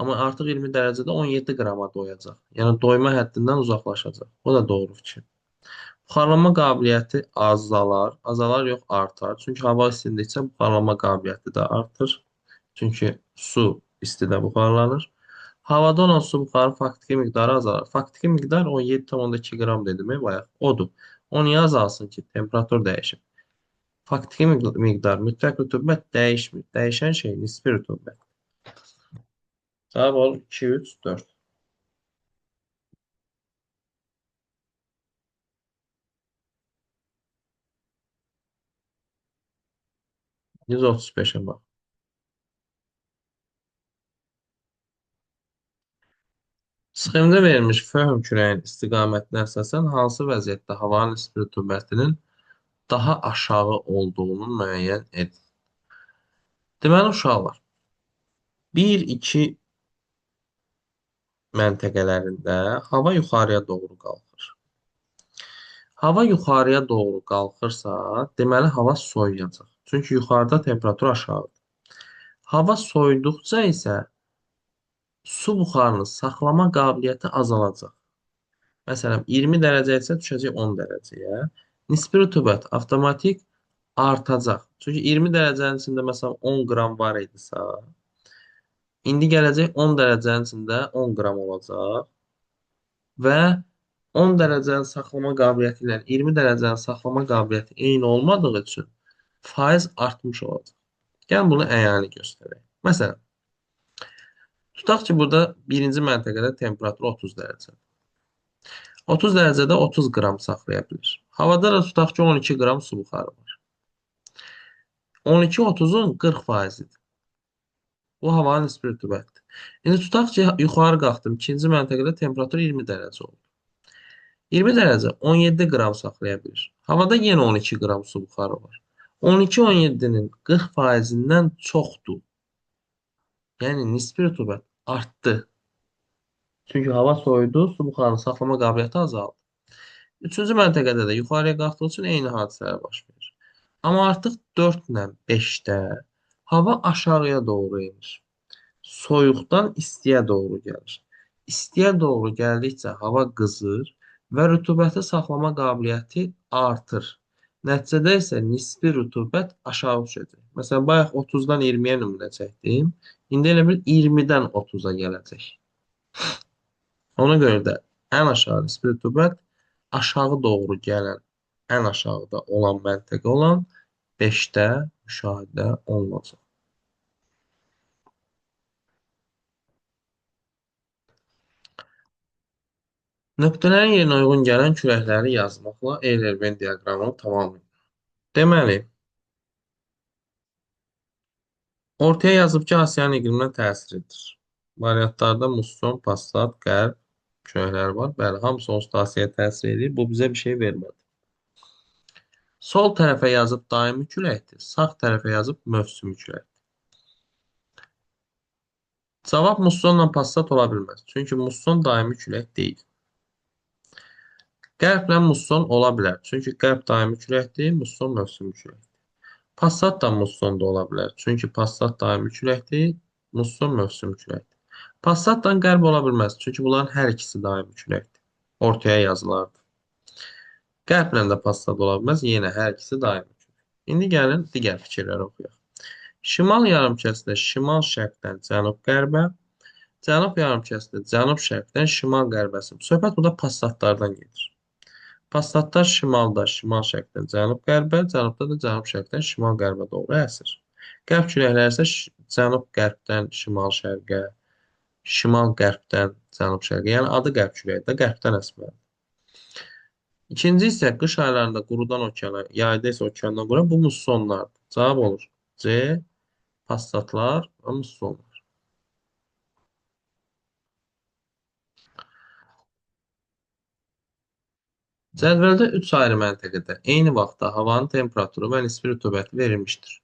Amma artıq 20 dərəcədə 17 qrama doyacaq. Yəni doyma həddindən uzaqlaşacaq. O da doğru fikir. Buxarlanma qabiliyyəti azalar. Azalar yox, artar. Çünki hava isindikcə buxarlanma qabiliyyəti də artır. Çünki su istidə buxarlanır. Havada olan su buxarı faktiki miqdarı azalar. Faktiki miqdar 17,2 qram dedim bayaq. Odur. O niyə azalsın ki? Temperatur dəyişir. Faktiki miqdar, mütləq rütubət dəyişmir. Dəyişən şey nisbi rütubət. Cavab olur 2, 3, 4. 135'e bax. Sxemdə verilmiş föhüm küləyin istiqamətinə əsasən hansı vəziyyətdə havanın nisbi rütubətinin daha aşağı olduğunu müəyyən edin. Deməli uşaqlar, 1-2 məntəqələrində hava yuxarıya doğru qalxır. Hava yuxarıya doğru qalxırsa, deməli hava soyuyacaq. Çünki yuxarıda temperatur aşağıdır. Hava soyuduqca isə su buxarının saxlama qabiliyyəti azalacaq. Məsələn, 20 dərəcə isə düşəcək 10 dərəcəyə. Nisbi rütubət avtomatik artacaq. Çünki 20 dərəcənin içində məsələn 10 qram var idisə, indi gələcək 10 dərəcənin içində 10 qram olacaq və 10 dərəcənin saxlama qabiliyyəti ilə 20 dərəcənin saxlama qabiliyyəti eyni olmadığı üçün faiz artmış olacaq. Gəlin bunu əyani göstərək. Məsələn, tutaq ki, burada birinci məntəqədə temperatur 30 dərəcədir. 30 dərəcədə 30 qram saxlaya bilir. Havada da tutaq ki, 12 qram su buxarı var. 12 30-un 40%-dir. Bu havanın nisbi rütubətdir. İndi tutaq ki, yuxarı qalxdım. İkinci məntəqədə temperatur 20 dərəcə oldu. 20 dərəcə 17 qram saxlaya bilir. Havada yenə 12 qram su buxarı var. 12 17-nin 40%-dən çoxdur. Yəni nisbi rütubət artdı. Çünki hava soyudu, su buxarının saxlama qabiliyyəti azaldı. Üçüncü məntəqədə də yuxarıya qalxdığı üçün eyni hadisələr baş verir. Amma artıq 4 ilə 5-də hava aşağıya doğru enir. Soyuqdan istiyə doğru gəlir. İstiyə doğru gəldikcə hava qızır və rütubəti saxlama qabiliyyəti artır. Nəticədə isə nisbi rütubət aşağı düşəcək. Məsələn, bayaq 30-dan 20-yə nümunə çəkdim. İndi elə bil 20-dən 30-a gələcək. Ona görə də ən aşağı nisbi rütubət aşağı doğru gələn, ən aşağıda olan məntəqə olan 5-də müşahidə olunacaq. Nöqtələrin yerinə uyğun gələn kürəkləri yazmaqla Eyler-Venn diaqramını tamamlayın. Deməli, ortaya yazıb ki, Asiyanın iqliminə təsiridir. Variantlarda musson, passat, qərb kürəkləri var. Bəli, hamısı onsuz da Asiyaya təsir edir. Bu bizə bir şey vermədi. Sol tərəfə yazıb daimi küləkdir, sağ tərəfə yazıb mövsümi küləkdir. Cavab mussonla passat ola bilməz. Çünki musson daimi külək deyil. Qərblə musson ola bilər. Çünki qərb daimi küləkdir, musson mövsümi küləkdir. Passat da musson da ola bilər. Çünki passat daimi küləkdir, musson mövsümi küləkdir. Passatdan qərb ola bilməz. Çünki bunların hər ikisi daimi küləkdir. Ortaya yazılardı. Qərblə də passat ola bilməz. Yenə hər ikisi daimi kök. İndi gəlin digər fikirləri oxuyaq. Şimal yarımkərəsində şimal-şərqdən cənub-qərbə, cənub yarımkərəsində cənub-şərqdən şimal-qərbə. Söhbət burada passatlardan gedir. Passatlar şimalda şimal-şərqdən cənub-qərbə, cənubda da cənub-şərqdən şimal-qərbə doğru əsir. Qərb küləkləri isə cənub-qərbdən şimal-şərqə, şimal-qərbdən cənub-şərqə. Yəni adı qərb küləyidir də, qərbdən əsməlidir. İkinci isə qış aylarında qurudan okeana, yayda isə okeandan qura bu mussonlardır. Cavab olur. C. Passatlar və mussonlar. Cədvəldə 3 ayrı məntəqədə eyni vaxtda havanın temperaturu və nisbi rütubəti verilmişdir.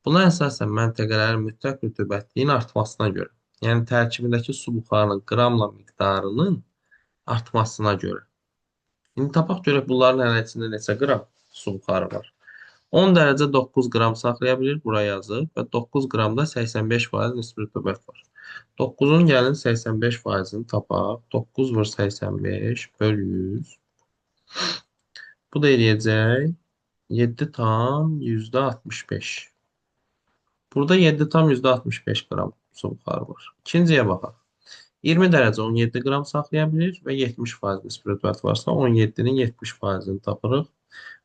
Buna əsasən məntəqələrin mütləq rütubətliyin artmasına görə, yəni tərkibindəki su buxarının qramla miqdarının artmasına görə. İndi tapaq görək bunların hər içində neçə qram su buxarı var. 10 dərəcə 9 qram saxlaya bilir, bura yazıb və 9 qramda 85% nisbi rütubət var. 9-un gəlin 85%-ni tapaq. 9 vur 85 böl 100. Bu da eləyəcək 7 tam %65. Burada 7 tam %65 qram su buxarı var. İkinciyə baxaq. 20 dərəcə 17 qram saxlaya bilir və 70% nisbi rütubət varsa 17-nin 70%-ni tapırıq.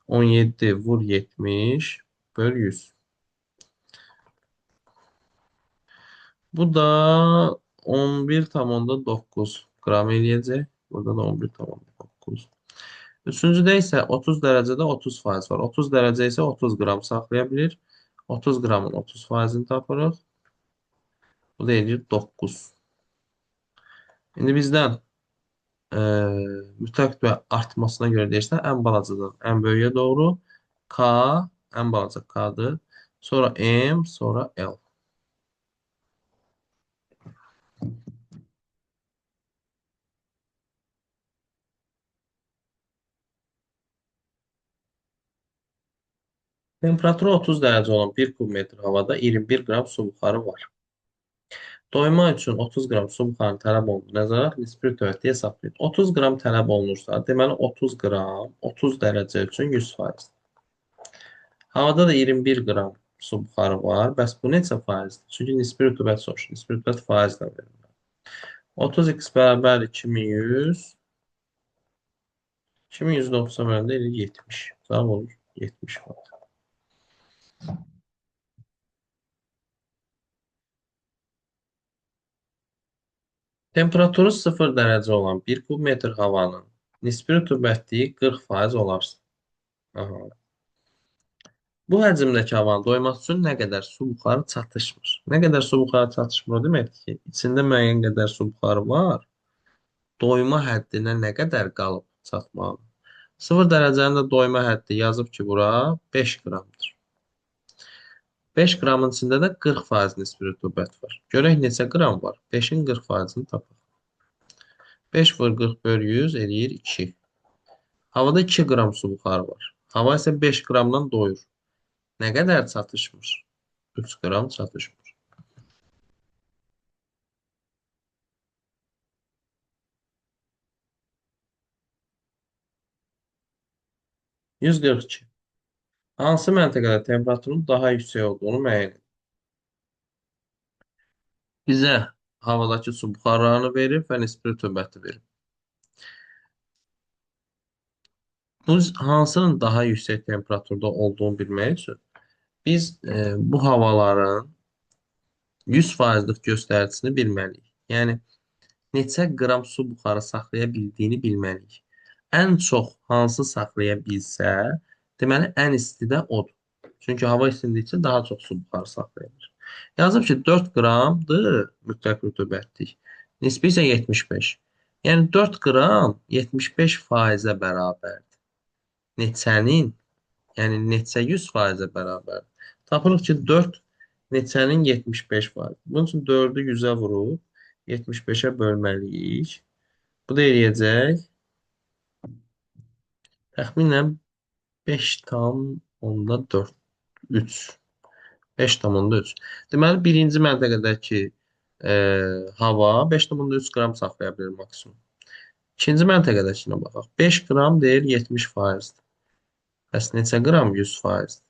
17 vur 70 böl 100. Bu da 11,9 qram eləyəcək. Burada da 11,9. Üçüncüdə isə 30 dərəcədə 30% var. 30 dərəcə isə 30 qram saxlaya bilir. 30 qramın 30%-ni tapırıq. Bu da eləyir 9. İndi bizdən mütləq və artmasına görə deyirsən, ən balacadan ən böyüyə doğru K, ən balaca K-dır. Sonra M, sonra L. Temperaturu 30 dərəcə olan 1 kub metr havada 21 qram su buxarı var. Doyma üçün 30 qram su buxarı tələb olunur. Nəzarət nisbi rütubətli hesablayın. 30 qram tələb olunursa, deməli 30 qram 30 dərəcə üçün 100%. Havada da 21 qram su buxarı var. Bəs bu neçə faizdir? Çünki nisbi rütubət soruşur. Nisbi rütubət faizlə verilir. 30x bərabər 2100. 2190 bölündə elə 70. Cavab olur 70%. Temperaturu 0 dərəcə olan 1 kub metr havanın nisbi rütubətliyi 40% olarsa. Aha. Bu həcmdəki havanın doyması üçün nə qədər su buxarı çatışmır? Nə qədər su buxarı çatışmır o deməkdir ki, içində müəyyən qədər su buxarı var. Doyma həddinə nə qədər qalıb çatmalı? 0 dərəcənin də doyma həddi yazıb ki, bura 5 qramdır. 5 qramın içində də 40% nisbi rütubət var. Görək neçə qram var? 5-in 40%-ni tapaq. 5 vur 40 böl 100 eləyir 2. Havada 2 qram su buxarı var. Hava isə 5 qramdan doyur. Nə qədər çatışmır? 3 qram çatışmır. 142. Hansı məntəqədə temperaturun daha yüksək olduğunu müəyyən edin. Bizə havadakı su buxarlarını verib və nisbi rütubəti verib. Bu hansının daha yüksək temperaturda olduğunu bilmək üçün biz bu havaların 100%lik göstəricisini bilməliyik. Yəni neçə qram su buxarı saxlaya bildiyini bilməliyik. Ən çox hansı saxlaya bilsə, deməli ən isti də odur. Çünki hava istindikcə daha çox su buxarı saxlayır. Yazıb ki 4 qramdır mütləq rütubətlik. Nisbi isə 75. Yəni 4 qram 75%-ə bərabərdir. Neçənin, yəni neçə 100%-ə bərabərdir. Tapırıq ki 4 neçənin 75%. Bunun üçün 4-ü 100-ə vurub 75-ə bölməliyik. Bu da eləyəcək təxminən 5 tam onda 4, 3. 5 tam onda 3. Deməli, birinci məntəqədəki hava 5 tam onda 3 qram saxlaya bilir maksimum. İkinci məntəqədəkinə baxaq. 5 qram deyir 70%. Bəs neçə qram 100%?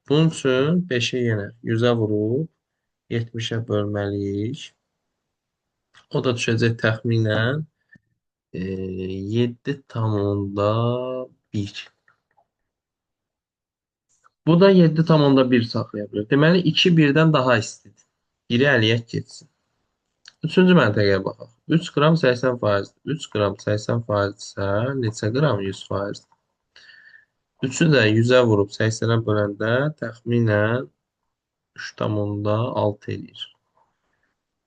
Bunun üçün 5-i yenə 100-ə vurub 70-ə bölməliyik. O da düşəcək təxminən 7,1. Bu da 7,1 saxlaya bilər. Deməli 2 birdən daha istidir. Biri əliyək getsin. Üçüncü məntəqəyə baxaq. 3 qram 80%. 3 qram 80% isə neçə qram 100%? 3-ü də 100-ə vurub 80-ə böləndə təxminən 3,6 eləyir.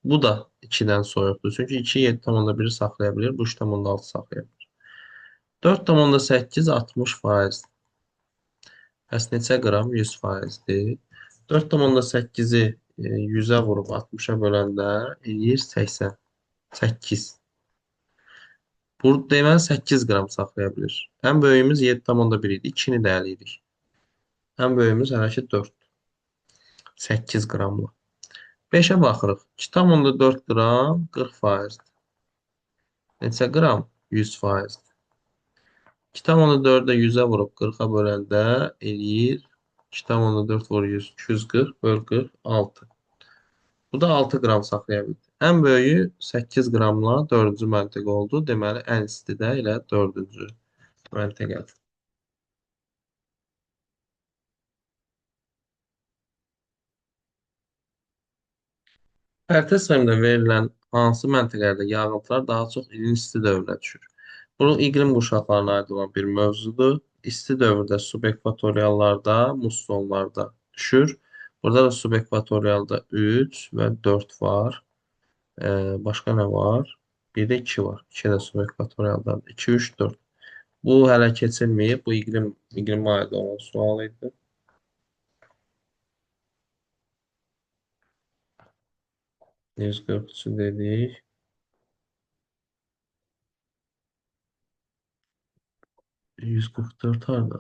Bu da 2-dən soyuqdur. Çünki 2 7,1-i saxlaya bilir. Bu 3,6 saxlaya bilir. 4,8 60%. Bəs neçə qram 100%-dir? 4,8-i 100-ə vurub 60-a böləndə eləyir 80. 8. Burada deməli 8 qram saxlaya bilir. Ən böyüyümüz 7,1 idi. 2-ni də eləyirik. Ən böyüyümüz hələ ki 4. 8 qramla. 5-ə baxırıq. 2,4 qram 40%. Neçə qram? 100%. 2,4-də 100-ə vurub 40-a böləndə eləyir 2,4 vur 100, 240 böl 46. Bu da 6 qram saxlaya bildi. Ən böyüyü 8 qramla 4-cü məntəqə oldu. Deməli, ən isti də elə 4-cü məntəqədir. Xəritə sistemində verilən hansı məntəqələrdə yağıntılar daha çox ilin isti dövrünə düşür? Bu iqlim qurşaqlarına aid olan bir mövzudur. İsti dövrdə subekvatoriallarda, mussonlarda düşür. Burada da subekvatorialda 3 və 4 var. Başqa nə var? Bir də 2 var. 2 də subekvatorialdadır. 2, 3, 4. Bu hələ keçilməyib. Bu iqlimə aid olan sual idi. 143 dedik. 144 harda?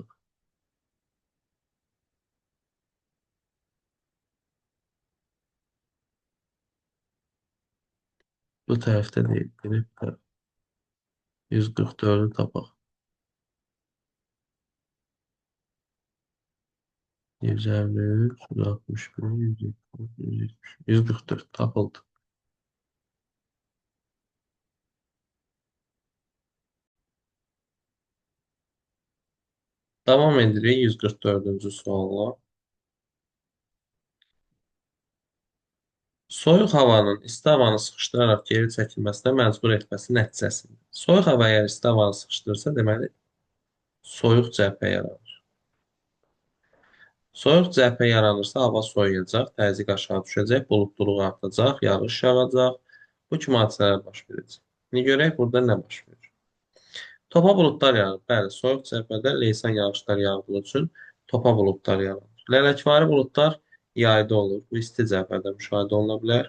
Bu tərəfdə deyil. Gedib 144'ü tapaq. 153, 161, 170, 170, 144 tapıldı. Davam edirik 144-cü sualla. Soyuq havanın isti havanı sıxışdıraraq geri çəkilməsinə məcbur etməsi nəticəsində. Soyuq hava əgər isti havanı sıxışdırırsa, deməli soyuq cəbhə yaranır. Soyuq cəbhə yaranırsa, hava soyuyacaq, təzyiq aşağı düşəcək, bulutluluq artacaq, yağış yağacaq. Bu kimi hadisələr baş verəcək. İndi görək burada nə baş verir. Topa buludlar yağır. Bəli, soyuq cəbhədə leysan yağışlar yağdığı üçün topa buludlar yaranır. Lələkvari buludlar yayda olur. Bu isti cəbhədə müşahidə oluna bilər.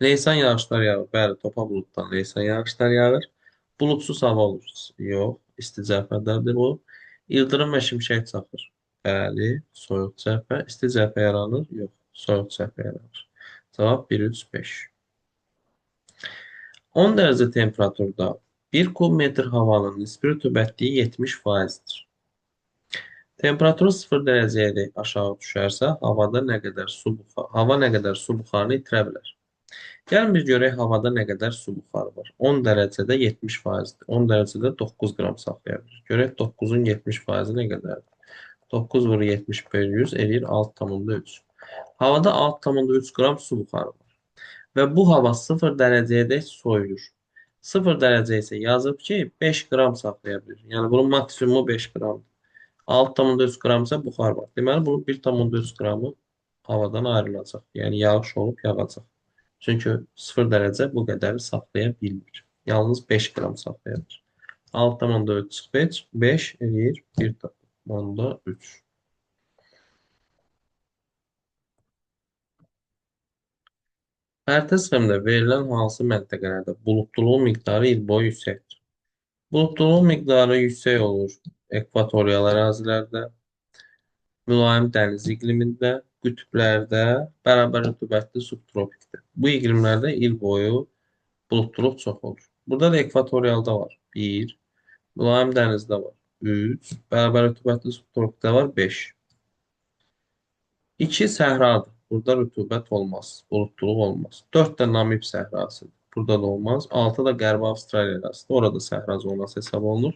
Leysan yağışlar yağır. Bəli, topa buluddan leysan yağışlar yağır. Buludsuz hava olur. Yox, isti cəbhədədir bu. İldırım və şimşək çaxır. Bəli, soyuq cəbhə. İsti cəbhə yaranır. Yox, soyuq cəbhə yaranır. Cavab 1, 3, 5. 10 dərəcə temperaturda 1 kub metr havanın nisbi rütubətliyi 70%-dir. Temperaturu 0 dərəcəyə aşağı düşərsə, hava nə qədər su buxarını itirə bilər. Gəlin bir görək havada nə qədər su buxarı var. 10 dərəcədə 70%-dir. 10 dərəcədə 9 qram saxlaya bilir. Görək 9-un 70%-i nə qədərdir? 9 vur 70 bölü 100 eləyir 6,3. Havada 6,3 qram su buxarı var. Və bu hava 0 dərəcəyə soyuyur. 0 dərəcə isə yazıb ki, 5 qram saxlaya bilir. Yəni bunun maksimumu 5 qramdır. 6,3 qram isə buxar var. Deməli, bunun 1,3 qramı havadan ayrılacaq. Yəni yağış olub yağacaq. Çünki 0 dərəcə bu qədəri saxlaya bilmir. Yalnız 5 qram saxlaya bilir. 6,4 çıx 5 eləyir 1,3. Xəritə sxemində verilən hansı məntəqələrdə bulutluluğun miqdarı il boyu yüksəkdir? Bulutluluğun miqdarı yüksək olur ekvatorial ərazilərdə, mülayim dəniz iqlimində, qütblərdə, bərabər rütubətli subtropikdə. Bu iqlimlərdə il boyu Buludluluq çox olur. Burada da ekvatorialda var. 1. Mülayim dənizdə var. 3. Bərabər rütubətli subtropikdə var. 5. 2 səhradır. Burada rütubət olmaz. Buludluluq olmaz. 4 də Namib səhrasıdır. Burada da olmaz. 6 da Qərbi Avstraliya arasında. Orada səhra zonası hesab olunur.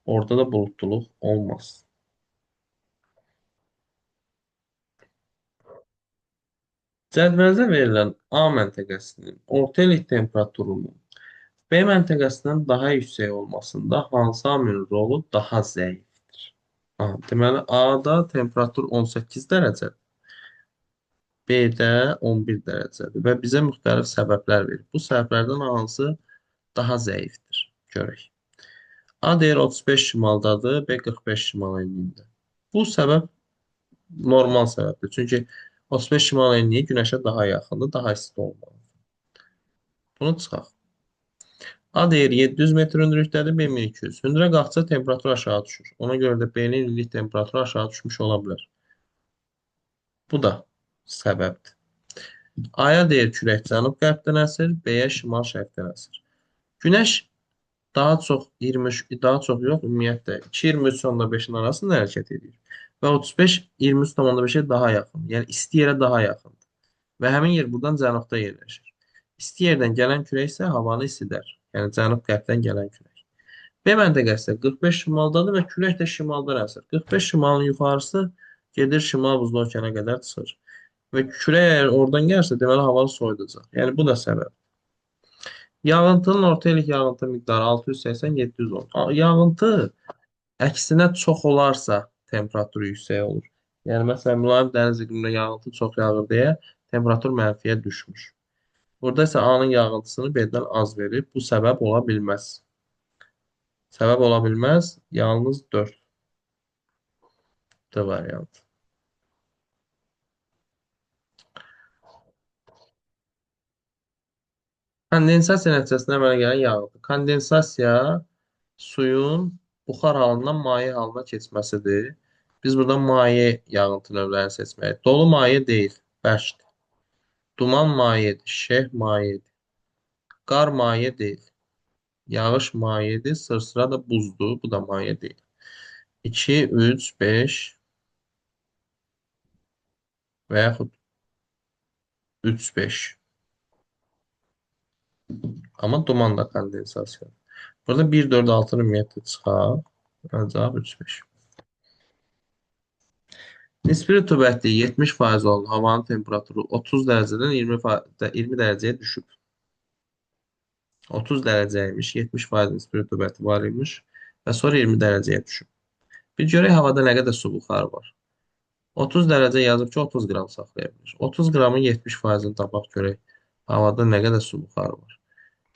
Orada da buludluluq olmaz. Cədvəldə verilən A məntəqəsinin orta illik temperaturunun B məntəqəsindən daha yüksək olmasında hansı amilin rolu daha zəifdir? Deməli, A-da temperatur 18 dərəcə, B-də 11 dərəcədir və bizə müxtəlif səbəblər verir. Bu səbəblərdən hansı daha zəifdir? Görək. A deyir 35 şimaldadır, B 45 şimal enliyində. Bu səbəb normal səbəbdir. Çünki 35 şimal enliyi günəşə daha yaxındır, daha isti olmalı. Bunu çıxaq. A deyir 700 metr hündürlükdədir, B 1200. Hündürə qalxsa temperatur aşağı düşür. Ona görə də B-nin illik temperaturu aşağı düşmüş ola bilər. Bu da səbəbdir. A-ya deyir külək cənub-qərbdən əsir, B-yə şimal-şərqdən əsir. Günəş daha çox yox, ümumiyyətlə 2,23,5-in arasında hərəkət edir. Və 35 23,5-ə daha yaxın, yəni isti yerə daha yaxındır. Və həmin yer buradan cənubda yerləşir. İsti yerdən gələn külək isə havanı isidər. Yəni cənub-qərbdən gələn külək. B məntəqəsi 45 şimaldadır və külək də şimaldan əsir. 45 şimalın yuxarısı gedir şimal buzlu okeana qədər çıxır. Və külək əgər oradan gəlirsə, deməli havanı soyudacaq. Yəni bu da səbəb. Yağıntının orta illik yağıntı miqdarı 680-710. Yağıntı əksinə çox olarsa temperaturu yüksək olur. Yəni məsələn mülayim dəniz iqlimində yağıntı çox yağır deyə temperatur mənfiyə düşmüş. Burada isə A-nın yağıntısını B-dən az verir. Bu səbəb ola bilməz. Səbəb ola bilməz. Yalnız 4 D variantı. Kondensasiya nəticəsində əmələ gələn yağıntı. Kondensasiya suyun buxar halından maye halına keçməsidir. Biz burada maye yağıntı növlərini seçməliyik. Dolu maye deyil, bərkdir. Duman mayedir, şeh mayedir. Qar maye deyil. Yağış mayedir, sırsıra da buzdur. Bu da maye deyil. 2, 3, 5 və yaxud 3, 5. Amma duman da kondensasiya. Burada 1, 4, 6-nı ümumiyyətlə çıxaq. Cavab 3, 5. Nisbi rütubətliyi 70% olan havanın temperaturu 30 dərəcədən 20 dərəcəyə düşüb. 30 dərəcəymiş, 70% nisbi rütubəti var imiş və sonra 20 dərəcəyə düşüb. Bir görək havada nə qədər su buxarı var. 30 dərəcə yazıb ki, 30 qram saxlaya bilir. 30 qramın 70%-ni tapaq görək. Havada nə qədər su buxarı var.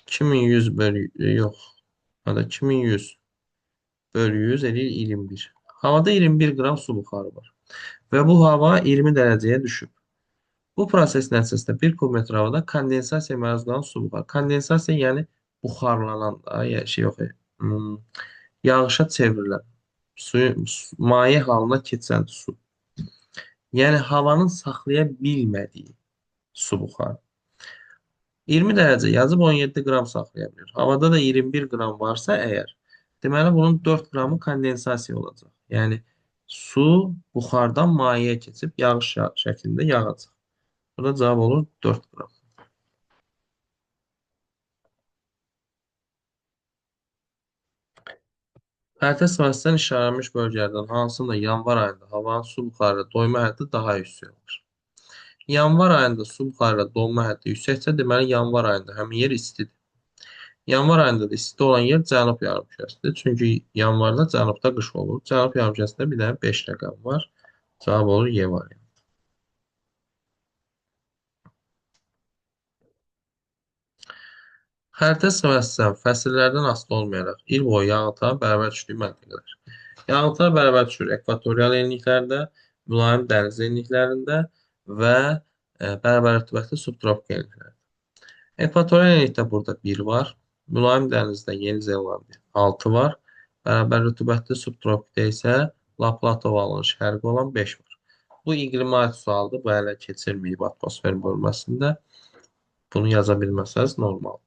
2100 yox. Hada 2100 bölü 100 eləyir 21. Havada 21 qram su buxarı var. Və bu hava 20 dərəcəyə düşüb. Bu proses nəticəsində 1 kubmetr havada kondensasiya məruz qalan su buxarı. Kondensasiya yəni buxarlanan da, yəni şey yox. Yağışa çevrilən, maye halına keçən su. Yəni havanın saxlaya bilmədiyi su buxarı. 20 dərəcə yazıb 17 qram saxlaya bilir. Havada da 21 qram varsa əgər, deməli bunun 4 qramı kondensasiya olacaq. Yəni su buxardan mayəyə keçib yağış şəklində yağacaq. Burada cavab olur 4 qram. Xəritə sahəsindən işarələnmiş bölgələrdən hansında yanvar ayında havanın su buxarı ilə doyma həddi daha yüksək olur? Yanvar ayında su buxarı ilə dolma həddi yüksəksə, deməli yanvar ayında həmin yer istidir. Yanvar ayında da isti olan yer cənub yarımkürəsidir. Çünki yanvarda cənubda qış olur. Cənub yarımkürəsində bir dənə 5 rəqəm var. Cavab olur Y variantı. Xəritə sahəsindən fəsillərdən asılı olmayaraq il boyu yağıntıların bərabər düşdüyü məntəqələr. Yağıntılar bərabər düşür ekvatorial enliklərdə, mülayim dəniz enliklərində və bərabər rütubətli subtropik enliklərdə. Ekvatorial enlikdə burada 1 var. Mülayim dənizdə Yeni Zelandiya 6 var. Bərabər rütubətli subtropikdə isə Laplato valının şərqi olan 5 var. Bu iqlimə aid sualdır. Bu hələ keçirməyib atmosfer bölməsində. Bunu yaza bilməsəz normaldır.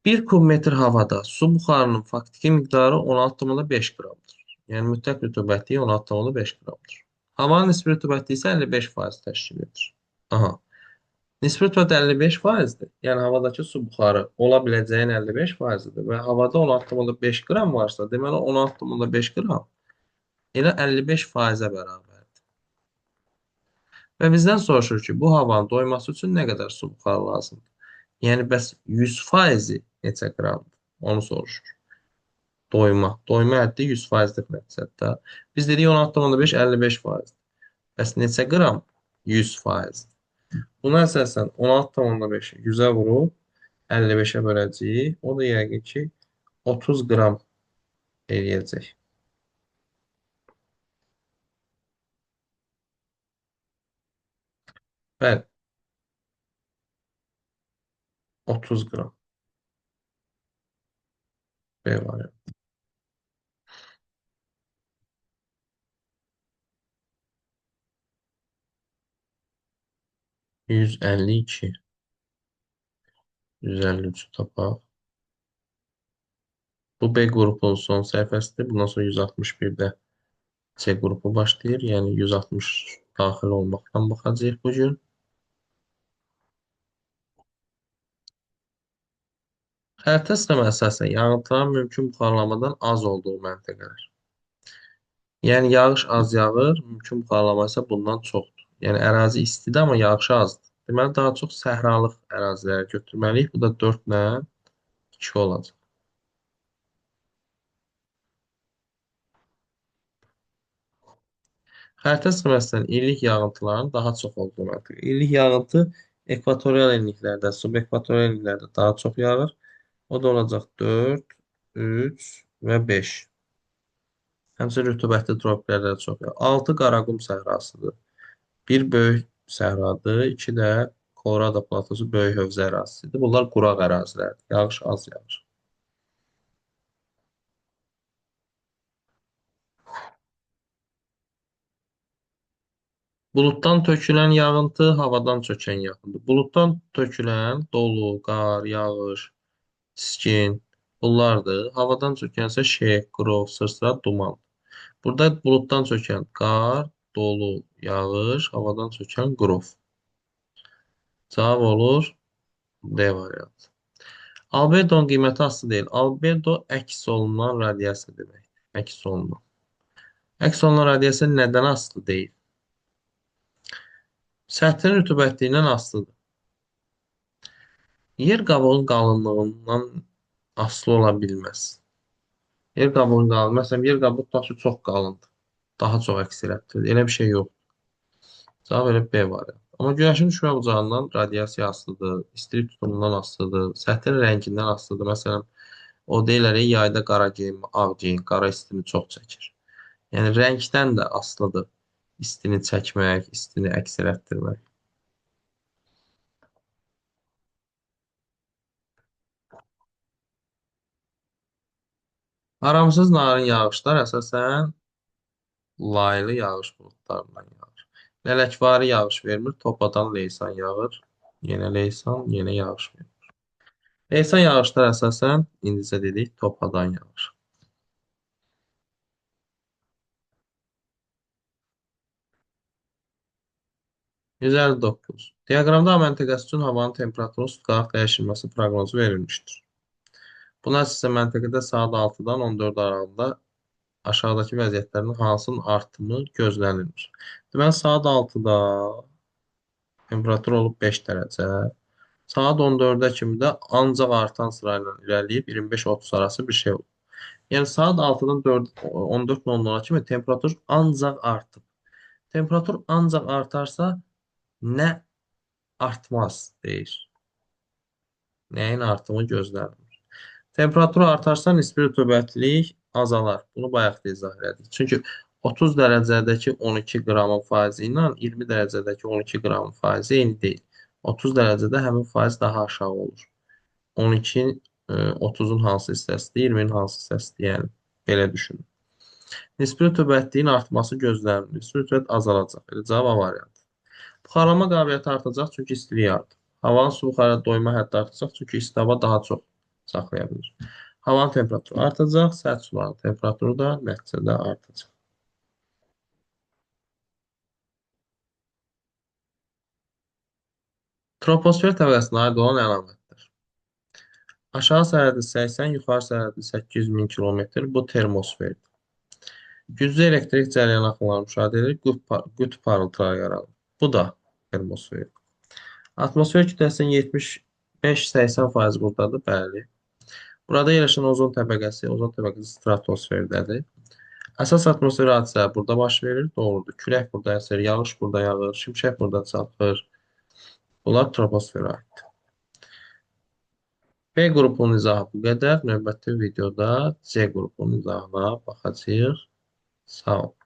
1 kub metr havada su buxarının faktiki miqdarı 16,5 qramdır. Yəni mütləq rütubətliyi 16,5 qramdır. Havanın nisbi rütubəti isə 55% təşkil edir. Aha. Nisbi rütubət 55%dir. Yəni havadakı su buxarı ola biləcəyin 55%dir və havada 16,5 qram varsa, deməli 16,5 qram elə 55%-ə bərabərdir. Və bizdən soruşur ki, bu havanın doyması üçün nə qədər su buxarı lazımdır? Yəni bəs 100%-i neçə qramdır? Onu soruşur. Doyma. Doyma həddi 100%-lik məqsəddə. Biz dedik 16,5 55%. Bəs neçə qram? 100%. Buna əsasən 16,5-i 100-ə vurub 55-ə böləcəyik. O da yəqin ki 30 qram eləyəcək. Bəli, 30 qram. B variantı. 152. 153 tapaq. Bu B qrupunun son səhifəsidir. Bundan sonra 161-də C qrupu başlayır. Yəni 160 daxil olmaqdan baxacağıq bu gün. Xəritə sistemə əsasən yağıntıların mümkün buxarlamadan az olduğu məntəqələr. Yəni yağış az yağır, mümkün buxarlama isə bundan çoxdur. Yəni ərazi istidir, amma yağış azdır. Deməli daha çox səhralıq əraziləri götürməliyik. Bu da 4-lə 2 olacaq. Xəritə sisteməsindən illik yağıntıların daha çox olduğu məntəqə. İllik yağıntı ekvatorial enliklərdə, subekvatorial enliklərdə daha çox yağır. O da olacaq 4, 3 və 5. Həmçinin rütubətli tropiklərdə də çox yağır. 6 Qaraqum səhrasıdır. Bir böyük səhradır, iki də Kolorado platosu böyük hövzə ərazisidir. Bunlar quraq ərazilərdir. Yağış az yağır. Buluddan tökülən yağıntı, havadan çökən yağıntı. Buluddan tökülən dolu, qar, yağış, skin bunlardır. Havadan çökənsə şeh, qrov, sırsıra, duman. Burada buluddan çökən qar, dolu, yağış, havadan çökən qrov. Cavab olur D variantı. Albedonun qiyməti asılı deyil. Albedo əks olunan radiasiya demək. Əks olunan. Əks olunan radiasiya nədən asılı deyil? Səthin rütubətliyindən asılıdır. Yer qabığının qalınlığından asılı ola bilməz. Yer qabığının qalınlığı, məsələn, yer qabığı tutaq ki, çox qalındır. Daha çox əksəriyyətdir. Elə bir şey yox. Cavab elə B variantı. Amma günəşin düşmə bucağından radiasiya asılıdır, istilik tutumundan asılıdır, səthin rəngindən asılıdır. Məsələn, o deyirlər, yayda qara geyim, ağ geyim, qara istini çox çəkir. Yəni rəngdən də asılıdır. İstini çəkmək, istini əks etdirmək. Aramsız narin yağışlar əsasən laylı yağış buludlarından yağır. Lələkvari yağış vermir, topadan leysan yağır. Yenə leysan, yenə yağış verir. Leysan yağışlar əsasən, indicə dedik, topadan yağır. 159. Diaqramda A məntəqəsi üçün havanın temperaturunun sutqaraq dəyişilməsi proqnozu verilmişdir. Buna əsasən məntəqədə saat 6-dan 14 aralığında aşağıdakı vəziyyətlərin hansının artımı gözlənilir? Deməli, saat 6-da temperatur olub 5 dərəcə. Saat 14-ə kimi də ancaq artan sırayla irəliyib 25-30 arası bir şey olur. Yəni saat 6-dan 14:00-a kimi temperatur ancaq artıb. Temperatur ancaq artarsa nə artmaz deyir. Nəyin artımı gözlənilir? Temperatur artarsa nisbi rütubətlilik azalar. Bunu bayaq da izah elədik. Çünki 30 dərəcədəki 12 qramın faizi ilə 20 dərəcədəki 12 qramın faizi eyni deyil. 30 dərəcədə həmin faiz daha aşağı olur. 12 30-un hansı hissəsidir, 20-nin hansı hissəsidir, yəni belə düşünün. Nisbi rütubətliyin artması gözlənilir. Nisbi rütubət azalacaq. Elə cavab A variantı. Buxarlama qabiliyyəti artacaq çünki istilik artır. Havanın su buxarı doyma həddi artacaq çünki isti hava daha çox saxlaya bilir. Havanın temperaturu artacaq, sərt suların temperaturu da nəticədə artacaq. Troposfer təbəqəsinə aid olan əlamətlər. Aşağı sərhədi 80, yuxarı sərhədi 800 min kilometr. Bu termosferdir. Güclü elektrik cərəyan axınları müşahidə edilir. Qütb parıltıları yaranır. Bu da termosferdir. Atmosfer kütləsinin 75-80% buradadır. Bəli. Burada yerləşən ozon təbəqəsi stratosferdədir. Əsas atmosfer hadisələri burada baş verir. Doğrudur. Külək burada əsir, yağış burada yağır, şimşək burada çaxır. Bunlar troposferə aiddir. B qrupunun izahı bu qədər. Növbəti videoda C qrupunun izahına baxacağıq. Sağ olun.